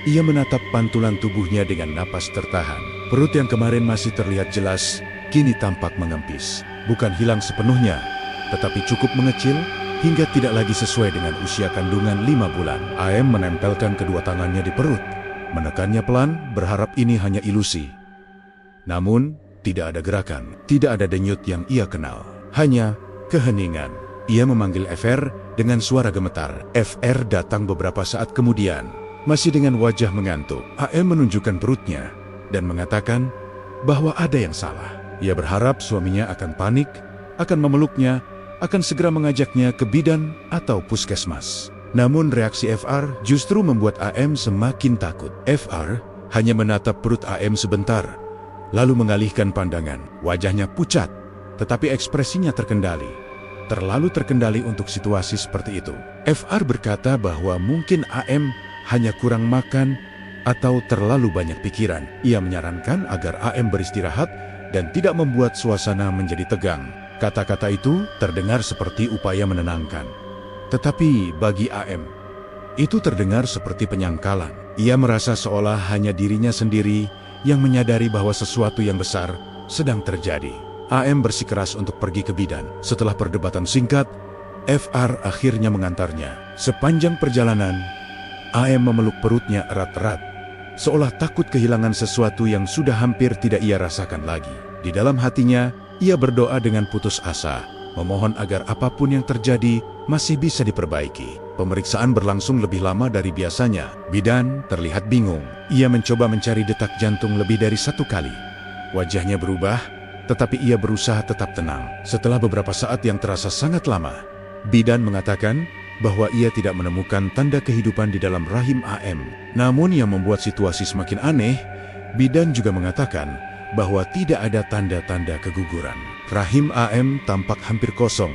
Ia menatap pantulan tubuhnya dengan napas tertahan. Perut yang kemarin masih terlihat jelas, kini tampak mengempis. Bukan hilang sepenuhnya, tetapi cukup mengecil hingga tidak lagi sesuai dengan usia kandungan 5 bulan. AM menempelkan kedua tangannya di perut, menekannya pelan, berharap ini hanya ilusi. Namun, tidak ada gerakan, tidak ada denyut yang ia kenal. Hanya keheningan. Ia memanggil FR dengan suara gemetar. FR datang beberapa saat kemudian, masih dengan wajah mengantuk. AM menunjukkan perutnya dan mengatakan bahwa ada yang salah. Ia berharap suaminya akan panik, akan memeluknya, akan segera mengajaknya ke bidan atau puskesmas. Namun reaksi FR justru membuat AM semakin takut. FR hanya menatap perut AM sebentar, lalu mengalihkan pandangan. Wajahnya pucat, tetapi ekspresinya terkendali. Terlalu terkendali untuk situasi seperti itu. FR berkata bahwa mungkin AM hanya kurang makan atau terlalu banyak pikiran. Ia menyarankan agar AM beristirahat dan tidak membuat suasana menjadi tegang. Kata-kata itu terdengar seperti upaya menenangkan. Tetapi bagi AM, itu terdengar seperti penyangkalan. Ia merasa seolah hanya dirinya sendiri yang menyadari bahwa sesuatu yang besar sedang terjadi. AM bersikeras untuk pergi ke bidan. Setelah perdebatan singkat, FR akhirnya mengantarnya. Sepanjang perjalanan, AM memeluk perutnya erat-erat, seolah takut kehilangan sesuatu yang sudah hampir tidak ia rasakan lagi. Di dalam hatinya, ia berdoa dengan putus asa, memohon agar apapun yang terjadi masih bisa diperbaiki. Pemeriksaan berlangsung lebih lama dari biasanya. Bidan terlihat bingung. Ia mencoba mencari detak jantung lebih dari 1 kali. Wajahnya berubah, tetapi ia berusaha tetap tenang. Setelah beberapa saat yang terasa sangat lama, bidan mengatakan bahwa ia tidak menemukan tanda kehidupan di dalam rahim AM. Namun yang membuat situasi semakin aneh, bidan juga mengatakan bahwa tidak ada tanda-tanda keguguran. Rahim AM tampak hampir kosong,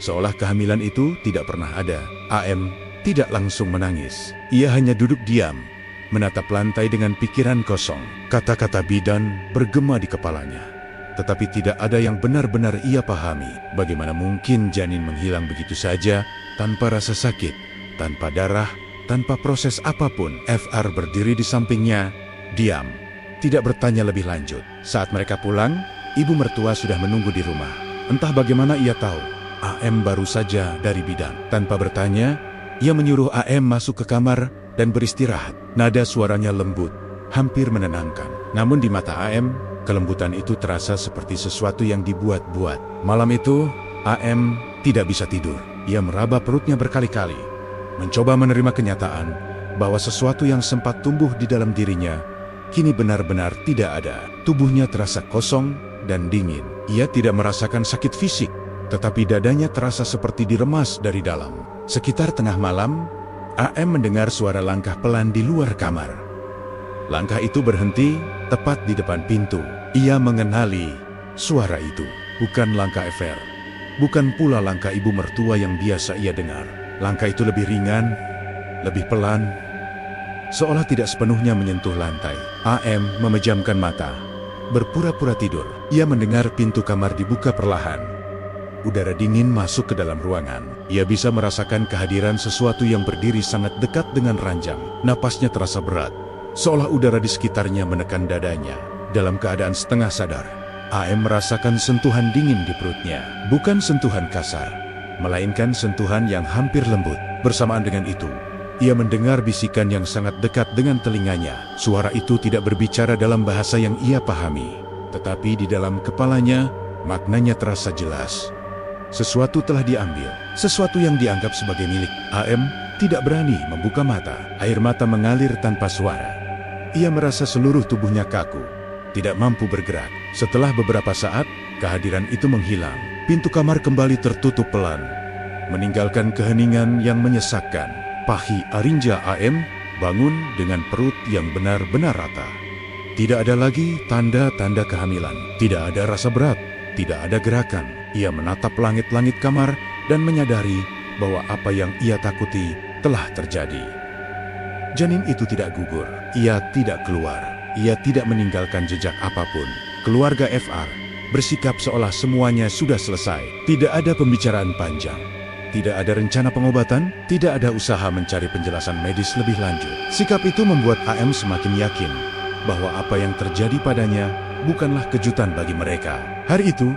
seolah kehamilan itu tidak pernah ada. AM tidak langsung menangis. Ia hanya duduk diam, menatap lantai dengan pikiran kosong. Kata-kata bidan bergema di kepalanya, tetapi tidak ada yang benar-benar ia pahami. Bagaimana mungkin janin menghilang begitu saja, tanpa rasa sakit, tanpa darah, tanpa proses apapun? FR berdiri di sampingnya, diam, tidak bertanya lebih lanjut. Saat mereka pulang, ibu mertua sudah menunggu di rumah. Entah bagaimana ia tahu, AM baru saja dari bidan. Tanpa bertanya, ia menyuruh AM masuk ke kamar dan beristirahat. Nada suaranya lembut, hampir menenangkan. Namun di mata AM, kelembutan itu terasa seperti sesuatu yang dibuat-buat. Malam itu, AM tidak bisa tidur. Ia meraba perutnya berkali-kali, mencoba menerima kenyataan bahwa sesuatu yang sempat tumbuh di dalam dirinya kini benar-benar tidak ada. Tubuhnya terasa kosong dan dingin. Ia tidak merasakan sakit fisik, tetapi dadanya terasa seperti diremas dari dalam. Sekitar tengah malam, AM mendengar suara langkah pelan di luar kamar. Langkah itu berhenti tepat di depan pintu. Ia mengenali suara itu. Bukan langkah FR, bukan pula langkah ibu mertua yang biasa ia dengar. Langkah itu lebih ringan, lebih pelan, seolah tidak sepenuhnya menyentuh lantai. AM memejamkan mata, berpura-pura tidur. Ia mendengar pintu kamar dibuka perlahan. Udara dingin masuk ke dalam ruangan. Ia bisa merasakan kehadiran sesuatu yang berdiri sangat dekat dengan ranjang. Napasnya terasa berat, seolah udara di sekitarnya menekan dadanya. Dalam keadaan setengah sadar, AM merasakan sentuhan dingin di perutnya. Bukan sentuhan kasar, melainkan sentuhan yang hampir lembut. Bersamaan dengan itu, ia mendengar bisikan yang sangat dekat dengan telinganya. Suara itu tidak berbicara dalam bahasa yang ia pahami, tetapi di dalam kepalanya, maknanya terasa jelas. Sesuatu telah diambil, sesuatu yang dianggap sebagai milik. AM tidak berani membuka mata. Air mata mengalir tanpa suara. Ia merasa seluruh tubuhnya kaku, tidak mampu bergerak. Setelah beberapa saat, kehadiran itu menghilang. Pintu kamar kembali tertutup pelan, meninggalkan keheningan yang menyesakkan. Pahi Arinja AM bangun dengan perut yang benar-benar rata. Tidak ada lagi tanda-tanda kehamilan. Tidak ada rasa berat. Tidak ada gerakan. Ia menatap langit-langit kamar dan menyadari bahwa apa yang ia takuti telah terjadi. Janin itu tidak gugur. Ia tidak keluar. Ia tidak meninggalkan jejak apapun. Keluarga FR bersikap seolah semuanya sudah selesai. Tidak ada pembicaraan panjang. Tidak ada rencana pengobatan, tidak ada usaha mencari penjelasan medis lebih lanjut. Sikap itu membuat AM semakin yakin bahwa apa yang terjadi padanya bukanlah kejutan bagi mereka. Hari itu,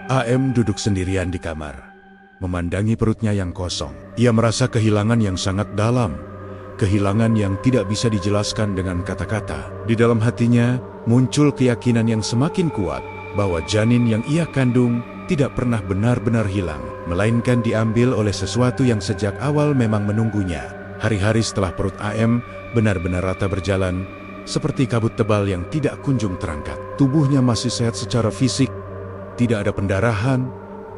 AM duduk sendirian di kamar, memandangi perutnya yang kosong. Ia merasa kehilangan yang sangat dalam, kehilangan yang tidak bisa dijelaskan dengan kata-kata. Di dalam hatinya muncul keyakinan yang semakin kuat bahwa janin yang ia kandung tidak pernah benar-benar hilang, melainkan diambil oleh sesuatu yang sejak awal memang menunggunya. Hari-hari setelah perut AM benar-benar rata berjalan, seperti kabut tebal yang tidak kunjung terangkat. Tubuhnya masih sehat secara fisik, tidak ada pendarahan,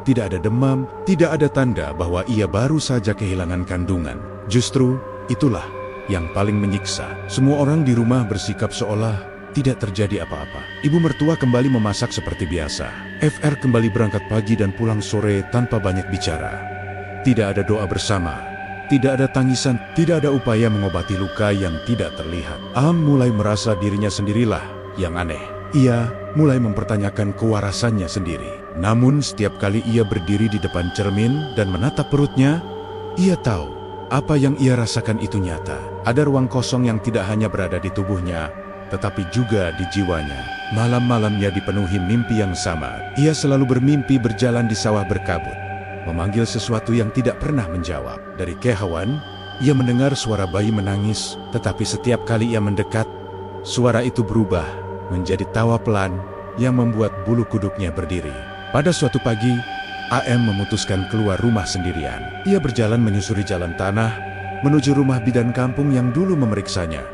tidak ada demam, tidak ada tanda bahwa ia baru saja kehilangan kandungan. Justru itulah yang paling menyiksa. Semua orang di rumah bersikap seolah tidak terjadi apa-apa. Ibu mertua kembali memasak seperti biasa. FR kembali berangkat pagi dan pulang sore tanpa banyak bicara. Tidak ada doa bersama, tidak ada tangisan, tidak ada upaya mengobati luka yang tidak terlihat. Am mulai merasa dirinya sendirilah yang aneh. Ia mulai mempertanyakan kewarasannya sendiri. Namun setiap kali ia berdiri di depan cermin dan menatap perutnya, ia tahu apa yang ia rasakan itu nyata. Ada ruang kosong yang tidak hanya berada di tubuhnya, tetapi juga di jiwanya. Malam-malamnya dipenuhi mimpi yang sama. Ia selalu bermimpi berjalan di sawah berkabut, memanggil sesuatu yang tidak pernah menjawab. Dari kehauan, ia mendengar suara bayi menangis, tetapi setiap kali ia mendekat, suara itu berubah menjadi tawa pelan yang membuat bulu kuduknya berdiri. Pada suatu pagi, AM memutuskan keluar rumah sendirian. Ia berjalan menyusuri jalan tanah, menuju rumah bidan kampung yang dulu memeriksanya.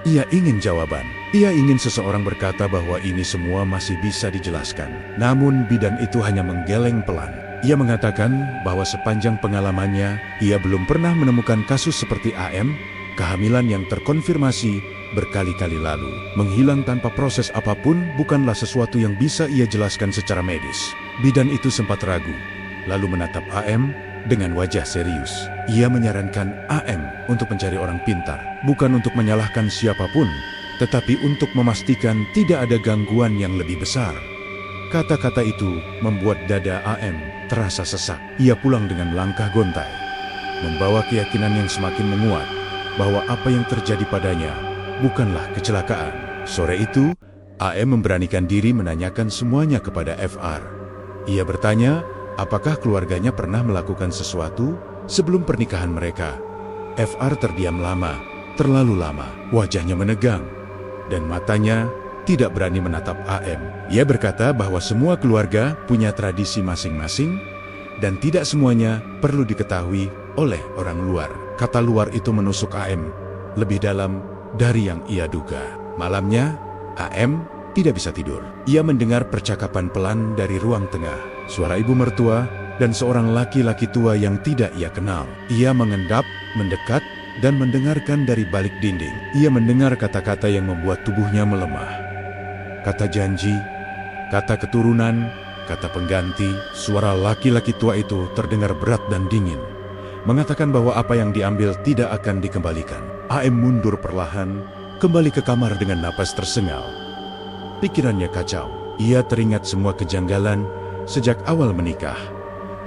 Ia ingin jawaban. Ia ingin seseorang berkata bahwa ini semua masih bisa dijelaskan. Namun bidan itu hanya menggeleng pelan. Ia mengatakan bahwa sepanjang pengalamannya, ia belum pernah menemukan kasus seperti AM, kehamilan yang terkonfirmasi berkali-kali lalu. Menghilang tanpa proses apapun bukanlah sesuatu yang bisa ia jelaskan secara medis. Bidan itu sempat ragu, lalu menatap AM dengan wajah serius. Ia menyarankan AM untuk mencari orang pintar, bukan untuk menyalahkan siapapun, tetapi untuk memastikan tidak ada gangguan yang lebih besar. Kata-kata itu membuat dada AM terasa sesak. Ia pulang dengan langkah gontai, membawa keyakinan yang semakin menguat bahwa apa yang terjadi padanya bukanlah kecelakaan. Sore itu, AM memberanikan diri menanyakan semuanya kepada FR. Ia bertanya, apakah keluarganya pernah melakukan sesuatu sebelum pernikahan mereka? FR terdiam lama, terlalu lama. Wajahnya menegang, dan matanya tidak berani menatap AM. Ia berkata bahwa semua keluarga punya tradisi masing-masing, dan tidak semuanya perlu diketahui oleh orang luar. Kata luar itu menusuk AM lebih dalam dari yang ia duga. Malamnya, AM tidak bisa tidur. Ia mendengar percakapan pelan dari ruang tengah. Suara ibu mertua dan seorang laki-laki tua yang tidak ia kenal. Ia mengendap, mendekat, dan mendengarkan dari balik dinding. Ia mendengar kata-kata yang membuat tubuhnya melemah. Kata janji, kata keturunan, kata pengganti. Suara laki-laki tua itu terdengar berat dan dingin, mengatakan bahwa apa yang diambil tidak akan dikembalikan. AM mundur perlahan, kembali ke kamar dengan napas tersengal. Pikirannya kacau. Ia teringat semua kejanggalan sejak awal menikah.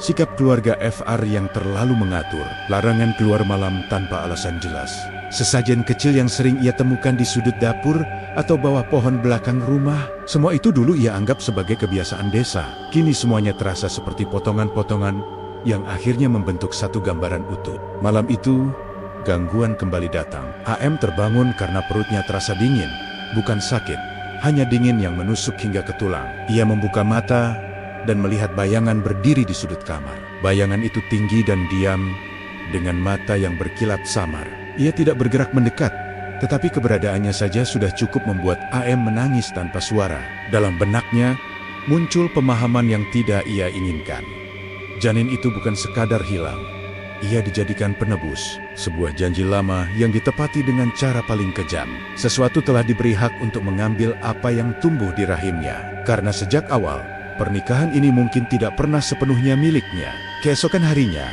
Sikap keluarga FR yang terlalu mengatur, larangan keluar malam tanpa alasan jelas. Sesajen kecil yang sering ia temukan di sudut dapur atau bawah pohon belakang rumah. Semua itu dulu ia anggap sebagai kebiasaan desa. Kini semuanya terasa seperti potongan-potongan yang akhirnya membentuk satu gambaran utuh. Malam itu, gangguan kembali datang. AM terbangun karena perutnya terasa dingin, bukan sakit. Hanya dingin yang menusuk hingga ke tulang. Ia membuka mata dan melihat bayangan berdiri di sudut kamar. Bayangan itu tinggi dan diam, dengan mata yang berkilat samar. Ia tidak bergerak mendekat, tetapi keberadaannya saja sudah cukup membuat AM menangis tanpa suara. Dalam benaknya, muncul pemahaman yang tidak ia inginkan. Janin itu bukan sekadar hilang. ia dijadikan penebus. Sebuah janji lama yang ditepati dengan cara paling kejam. Sesuatu telah diberi hak untuk mengambil apa yang tumbuh di rahimnya. Karena sejak awal, pernikahan ini mungkin tidak pernah sepenuhnya miliknya. Keesokan harinya,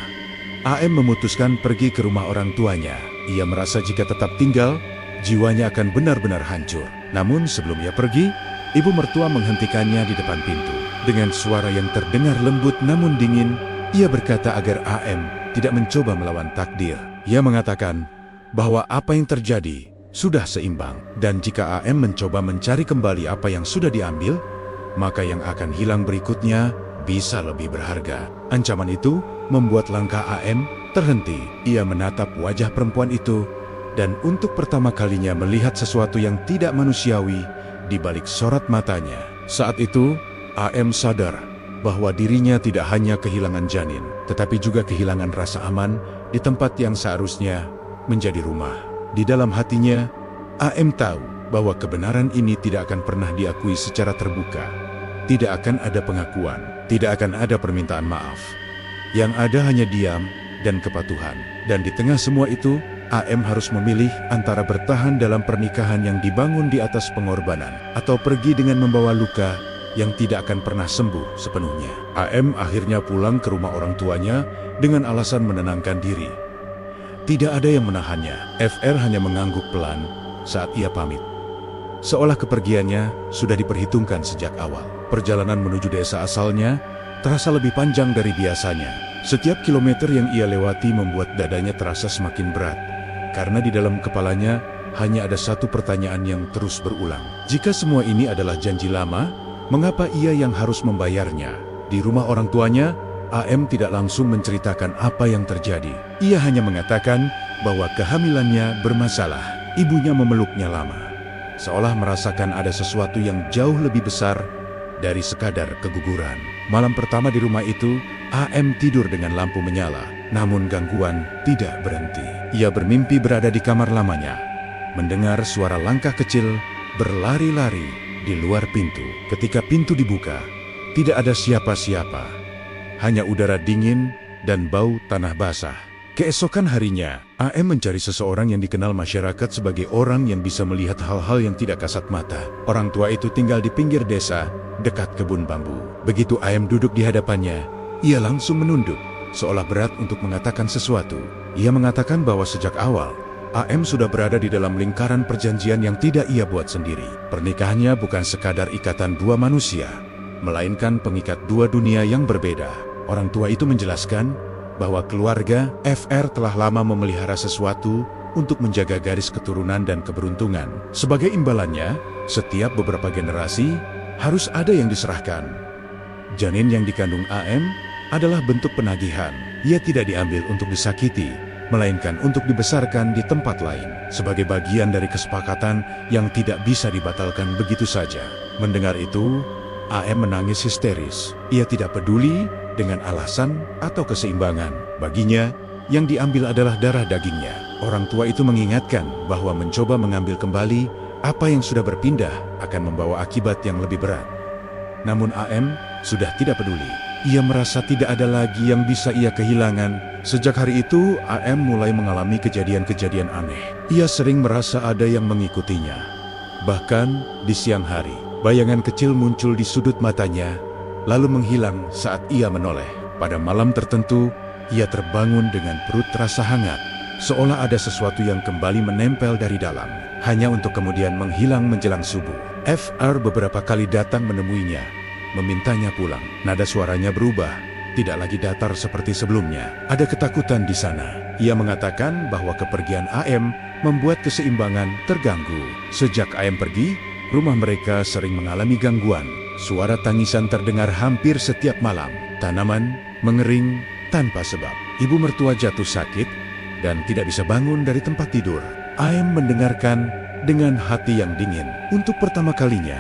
AM memutuskan pergi ke rumah orang tuanya. Ia merasa jika tetap tinggal, jiwanya akan benar-benar hancur. Namun sebelum ia pergi, ibu mertua menghentikannya di depan pintu. Dengan suara yang terdengar lembut namun dingin, ia berkata agar AM tidak mencoba melawan takdir. Ia mengatakan bahwa apa yang terjadi sudah seimbang, dan jika AM mencoba mencari kembali apa yang sudah diambil, maka yang akan hilang berikutnya bisa lebih berharga. Ancaman itu membuat langkah AM terhenti. Ia menatap wajah perempuan itu, dan untuk pertama kalinya melihat sesuatu yang tidak manusiawi di balik sorot matanya. Saat itu, AM sadar bahwa dirinya tidak hanya kehilangan janin, tetapi juga kehilangan rasa aman di tempat yang seharusnya menjadi rumah. Di dalam hatinya, AM tahu bahwa kebenaran ini tidak akan pernah diakui secara terbuka. Tidak akan ada pengakuan, tidak akan ada permintaan maaf. Yang ada hanya diam dan kepatuhan. Dan di tengah semua itu, AM harus memilih antara bertahan dalam pernikahan yang dibangun di atas pengorbanan, atau pergi dengan membawa luka yang tidak akan pernah sembuh sepenuhnya. AM akhirnya pulang ke rumah orang tuanya dengan alasan menenangkan diri. Tidak ada yang menahannya. FR hanya mengangguk pelan saat ia pamit. Seolah kepergiannya sudah diperhitungkan sejak awal. Perjalanan menuju desa asalnya terasa lebih panjang dari biasanya. Setiap kilometer yang ia lewati membuat dadanya terasa semakin berat. Karena di dalam kepalanya hanya ada satu pertanyaan yang terus berulang. Jika semua ini adalah janji lama, mengapa ia yang harus membayarnya? Di rumah orang tuanya, AM tidak langsung menceritakan apa yang terjadi. Ia hanya mengatakan bahwa kehamilannya bermasalah. Ibunya memeluknya lama, seolah merasakan ada sesuatu yang jauh lebih besar dari sekadar keguguran. Malam pertama di rumah itu, AM tidur dengan lampu menyala. Namun gangguan tidak berhenti. Ia bermimpi berada di kamar lamanya, mendengar suara langkah kecil berlari-lari di luar pintu. Ketika pintu dibuka, tidak ada siapa-siapa. Hanya udara dingin dan bau tanah basah. Keesokan harinya, AM mencari seseorang yang dikenal masyarakat sebagai orang yang bisa melihat hal-hal yang tidak kasat mata. Orang tua itu tinggal di pinggir desa, dekat kebun bambu. Begitu AM duduk di hadapannya, ia langsung menunduk, seolah berat untuk mengatakan sesuatu. Ia mengatakan bahwa sejak awal, AM sudah berada di dalam lingkaran perjanjian yang tidak ia buat sendiri. Pernikahannya bukan sekadar ikatan dua manusia, melainkan pengikat dua dunia yang berbeda. Orang tua itu menjelaskan bahwa keluarga FR telah lama memelihara sesuatu untuk menjaga garis keturunan dan keberuntungan. Sebagai imbalannya, setiap beberapa generasi harus ada yang diserahkan. Janin yang dikandung AM adalah bentuk penagihan. Ia tidak diambil untuk disakiti, melainkan untuk dibesarkan di tempat lain, sebagai bagian dari kesepakatan yang tidak bisa dibatalkan begitu saja. Mendengar itu, AM menangis histeris. Ia tidak peduli dengan alasan atau keseimbangan. Baginya, yang diambil adalah darah dagingnya. Orang tua itu mengingatkan bahwa mencoba mengambil kembali apa yang sudah berpindah akan membawa akibat yang lebih berat. Namun AM sudah tidak peduli. Ia merasa tidak ada lagi yang bisa ia kehilangan. Sejak hari itu, AM mulai mengalami kejadian-kejadian aneh. Ia sering merasa ada yang mengikutinya. Bahkan di siang hari, bayangan kecil muncul di sudut matanya, lalu menghilang saat ia menoleh. Pada malam tertentu, ia terbangun dengan perut terasa hangat, seolah ada sesuatu yang kembali menempel dari dalam, hanya untuk kemudian menghilang menjelang subuh. FR beberapa kali datang menemuinya, memintanya pulang. Nada suaranya berubah, tidak lagi datar seperti sebelumnya. Ada ketakutan di sana. Ia mengatakan bahwa kepergian AM membuat keseimbangan terganggu. Sejak AM pergi, rumah mereka sering mengalami gangguan. Suara tangisan terdengar hampir setiap malam. Tanaman mengering tanpa sebab. Ibu mertua jatuh sakit dan tidak bisa bangun dari tempat tidur. AM mendengarkan dengan hati yang dingin. Untuk pertama kalinya,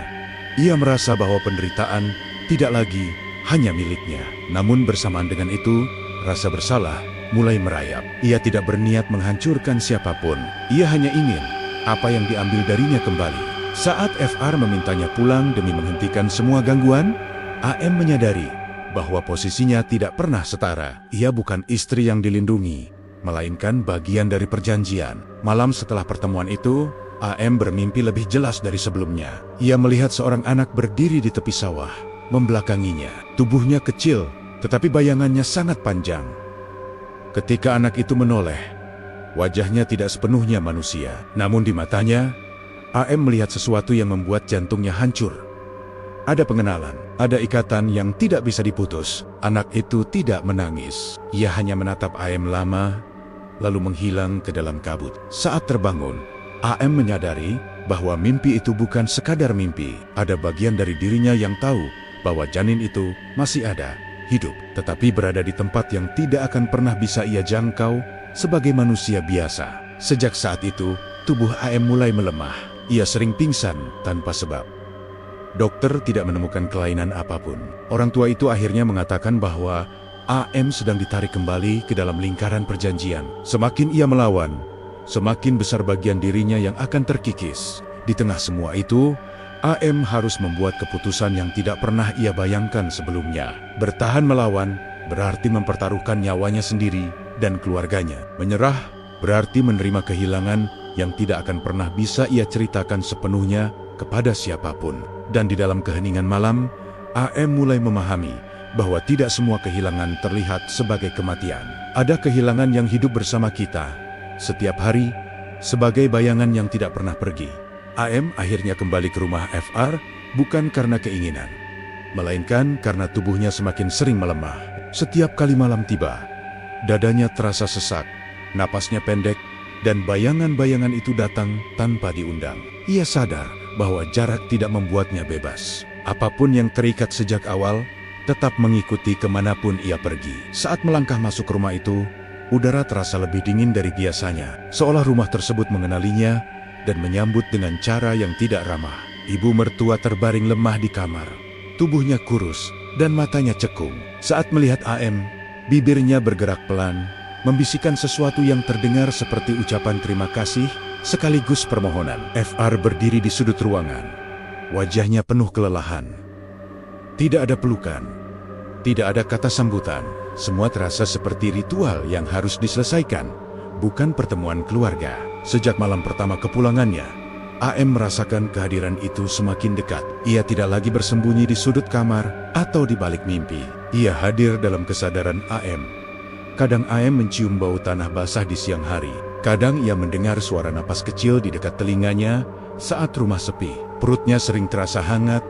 ia merasa bahwa penderitaan tidak lagi hanya miliknya. Namun bersamaan dengan itu, rasa bersalah mulai merayap. Ia tidak berniat menghancurkan siapapun. Ia hanya ingin apa yang diambil darinya kembali. Saat FR memintanya pulang demi menghentikan semua gangguan, AM menyadari bahwa posisinya tidak pernah setara. Ia bukan istri yang dilindungi, melainkan bagian dari perjanjian. Malam setelah pertemuan itu, AM bermimpi lebih jelas dari sebelumnya. Ia melihat seorang anak berdiri di tepi sawah, membelakanginya. Tubuhnya kecil, tetapi bayangannya sangat panjang. Ketika anak itu menoleh, wajahnya tidak sepenuhnya manusia. Namun di matanya, AM melihat sesuatu yang membuat jantungnya hancur. Ada pengenalan, ada ikatan yang tidak bisa diputus. Anak itu tidak menangis. Ia hanya menatap AM lama, lalu menghilang ke dalam kabut. Saat terbangun, AM menyadari bahwa mimpi itu bukan sekadar mimpi. Ada bagian dari dirinya yang tahu bahwa janin itu masih ada, hidup, tetapi berada di tempat yang tidak akan pernah bisa ia jangkau sebagai manusia biasa. Sejak saat itu, tubuh AM mulai melemah. Ia sering pingsan tanpa sebab. Dokter tidak menemukan kelainan apapun. Orang tua itu akhirnya mengatakan bahwa AM sedang ditarik kembali ke dalam lingkaran perjanjian. Semakin ia melawan, semakin besar bagian dirinya yang akan terkikis. Di tengah semua itu, AM harus membuat keputusan yang tidak pernah ia bayangkan sebelumnya. Bertahan melawan berarti mempertaruhkan nyawanya sendiri dan keluarganya. Menyerah berarti menerima kehilangan yang tidak akan pernah bisa ia ceritakan sepenuhnya kepada siapapun. Dan di dalam keheningan malam, AM mulai memahami bahwa tidak semua kehilangan terlihat sebagai kematian. Ada kehilangan yang hidup bersama kita setiap hari sebagai bayangan yang tidak pernah pergi. AM akhirnya kembali ke rumah FR bukan karena keinginan, melainkan karena tubuhnya semakin sering melemah. Setiap kali malam tiba, dadanya terasa sesak, napasnya pendek, dan bayangan-bayangan itu datang tanpa diundang. Ia sadar bahwa jarak tidak membuatnya bebas. Apapun yang terikat sejak awal, tetap mengikuti kemanapun ia pergi. Saat melangkah masuk rumah itu, udara terasa lebih dingin dari biasanya. Seolah rumah tersebut mengenalinya dan menyambut dengan cara yang tidak ramah. Ibu mertua terbaring lemah di kamar. Tubuhnya kurus dan matanya cekung. Saat melihat AM, bibirnya bergerak pelan, membisikkan sesuatu yang terdengar seperti ucapan terima kasih sekaligus permohonan. FR berdiri di sudut ruangan. Wajahnya penuh kelelahan. Tidak ada pelukan, tidak ada kata sambutan. Semua terasa seperti ritual yang harus diselesaikan, bukan pertemuan keluarga. Sejak malam pertama kepulangannya, AM merasakan kehadiran itu semakin dekat. Ia tidak lagi bersembunyi di sudut kamar atau di balik mimpi. Ia hadir dalam kesadaran AM. Kadang AM mencium bau tanah basah di siang hari. Kadang ia mendengar suara napas kecil di dekat telinganya saat rumah sepi. Perutnya sering terasa hangat,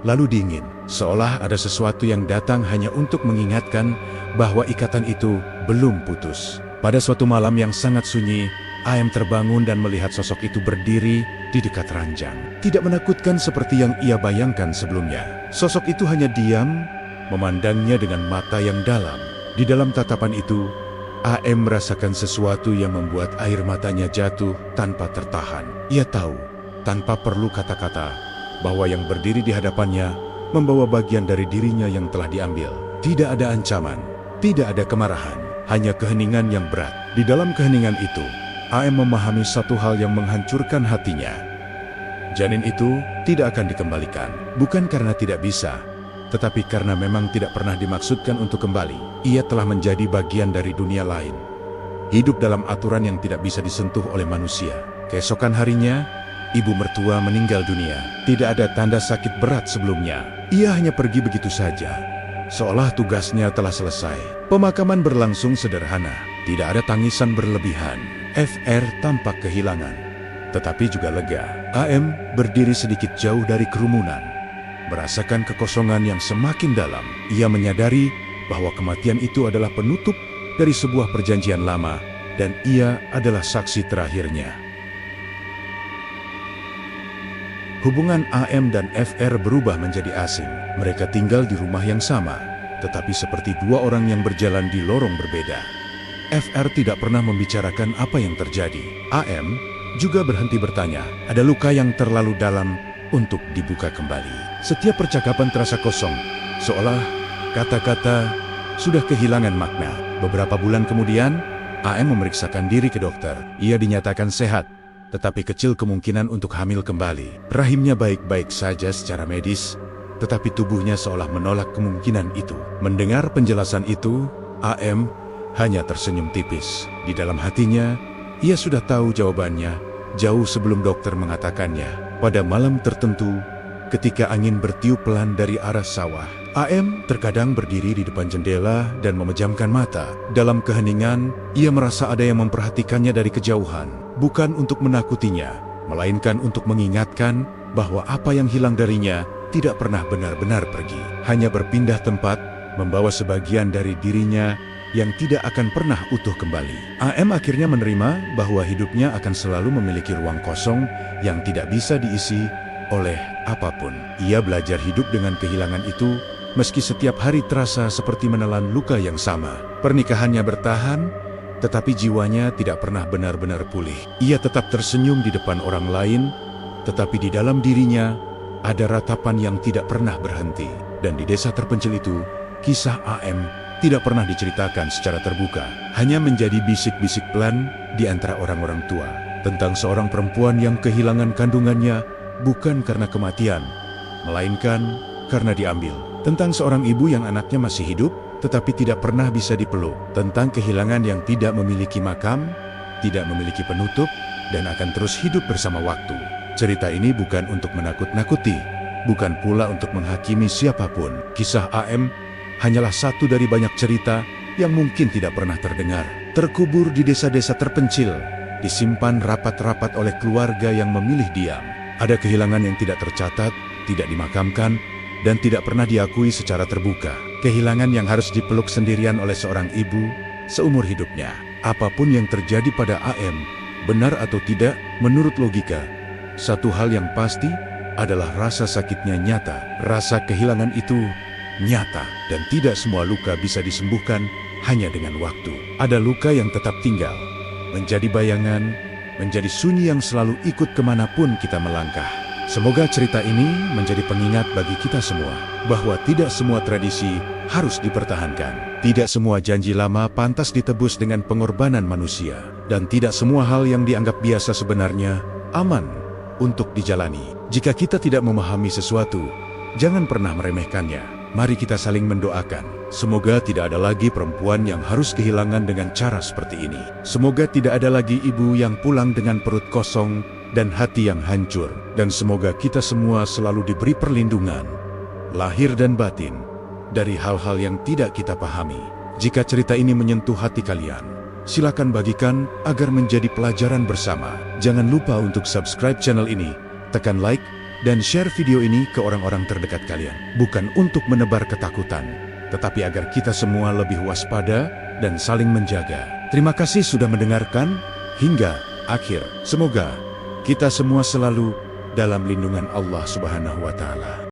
lalu dingin. Seolah ada sesuatu yang datang hanya untuk mengingatkan bahwa ikatan itu belum putus. Pada suatu malam yang sangat sunyi, AM terbangun dan melihat sosok itu berdiri di dekat ranjang. Tidak menakutkan seperti yang ia bayangkan sebelumnya. Sosok itu hanya diam, memandangnya dengan mata yang dalam. Di dalam tatapan itu, AM merasakan sesuatu yang membuat air matanya jatuh tanpa tertahan. Ia tahu, tanpa perlu kata-kata, bahwa yang berdiri di hadapannya membawa bagian dari dirinya yang telah diambil. Tidak ada ancaman, tidak ada kemarahan, hanya keheningan yang berat. Di dalam keheningan itu, AM memahami satu hal yang menghancurkan hatinya. Janin itu tidak akan dikembalikan, bukan karena tidak bisa, tetapi karena memang tidak pernah dimaksudkan untuk kembali. Ia telah menjadi bagian dari dunia lain, hidup dalam aturan yang tidak bisa disentuh oleh manusia. Keesokan harinya, ibu mertua meninggal dunia. Tidak ada tanda sakit berat sebelumnya. Ia hanya pergi begitu saja, seolah tugasnya telah selesai. Pemakaman berlangsung sederhana, tidak ada tangisan berlebihan. FR tampak kehilangan, tetapi juga lega. AM berdiri sedikit jauh dari kerumunan, merasakan kekosongan yang semakin dalam. Ia menyadari bahwa kematian itu adalah penutup dari sebuah perjanjian lama, dan ia adalah saksi terakhirnya. Hubungan AM dan FR berubah menjadi asing. Mereka tinggal di rumah yang sama, tetapi seperti dua orang yang berjalan di lorong berbeda. FR tidak pernah membicarakan apa yang terjadi. AM juga berhenti bertanya. Ada luka yang terlalu dalam untuk dibuka kembali. Setiap percakapan terasa kosong, seolah kata-kata sudah kehilangan makna. Beberapa bulan kemudian, AM memeriksakan diri ke dokter. Ia dinyatakan sehat, tetapi kecil kemungkinan untuk hamil kembali. Rahimnya baik-baik saja secara medis, tetapi tubuhnya seolah menolak kemungkinan itu. Mendengar penjelasan itu, AM hanya tersenyum tipis. Di dalam hatinya, ia sudah tahu jawabannya jauh sebelum dokter mengatakannya. Pada malam tertentu, ketika angin bertiup pelan dari arah sawah, AM terkadang berdiri di depan jendela dan memejamkan mata. Dalam keheningan, ia merasa ada yang memperhatikannya dari kejauhan. Bukan untuk menakutinya, melainkan untuk mengingatkan bahwa apa yang hilang darinya tidak pernah benar-benar pergi. Hanya berpindah tempat, membawa sebagian dari dirinya yang tidak akan pernah utuh kembali. AM akhirnya menerima bahwa hidupnya akan selalu memiliki ruang kosong yang tidak bisa diisi oleh apapun. Ia belajar hidup dengan kehilangan itu, meski setiap hari terasa seperti menelan luka yang sama. Pernikahannya bertahan, tetapi jiwanya tidak pernah benar-benar pulih. Ia tetap tersenyum di depan orang lain, tetapi di dalam dirinya ada ratapan yang tidak pernah berhenti. Dan di desa terpencil itu, kisah AM tidak pernah diceritakan secara terbuka. Hanya menjadi bisik-bisik pelan di antara orang-orang tua. Tentang seorang perempuan yang kehilangan kandungannya bukan karena kematian, melainkan karena diambil. Tentang seorang ibu yang anaknya masih hidup, tetapi tidak pernah bisa dipeluk. Tentang kehilangan yang tidak memiliki makam, tidak memiliki penutup, dan akan terus hidup bersama waktu. Cerita ini bukan untuk menakut-nakuti, bukan pula untuk menghakimi siapapun. Kisah AM hanyalah satu dari banyak cerita yang mungkin tidak pernah terdengar. Terkubur di desa-desa terpencil, disimpan rapat-rapat oleh keluarga yang memilih diam. Ada kehilangan yang tidak tercatat, tidak dimakamkan, dan tidak pernah diakui secara terbuka. Kehilangan yang harus dipeluk sendirian oleh seorang ibu seumur hidupnya. Apapun yang terjadi pada AM, benar atau tidak, menurut logika, satu hal yang pasti adalah rasa sakitnya nyata. Rasa kehilangan itu nyata, dan tidak semua luka bisa disembuhkan hanya dengan waktu. Ada luka yang tetap tinggal, menjadi bayangan, menjadi sunyi yang selalu ikut kemanapun kita melangkah. Semoga cerita ini menjadi pengingat bagi kita semua, bahwa tidak semua tradisi harus dipertahankan. Tidak semua janji lama pantas ditebus dengan pengorbanan manusia. Dan tidak semua hal yang dianggap biasa sebenarnya aman untuk dijalani. Jika kita tidak memahami sesuatu, jangan pernah meremehkannya. Mari kita saling mendoakan. Semoga tidak ada lagi perempuan yang harus kehilangan dengan cara seperti ini. Semoga tidak ada lagi ibu yang pulang dengan perut kosong dan hati yang hancur. Dan semoga kita semua selalu diberi perlindungan, lahir dan batin, dari hal-hal yang tidak kita pahami. Jika cerita ini menyentuh hati kalian, silakan bagikan agar menjadi pelajaran bersama. Jangan lupa untuk subscribe channel ini, tekan like, dan share video ini ke orang-orang terdekat kalian. Bukan untuk menebar ketakutan, tetapi agar kita semua lebih waspada dan saling menjaga. Terima kasih sudah mendengarkan hingga akhir. Semoga kita semua selalu dalam lindungan Allah Subhanahu wa Ta'ala.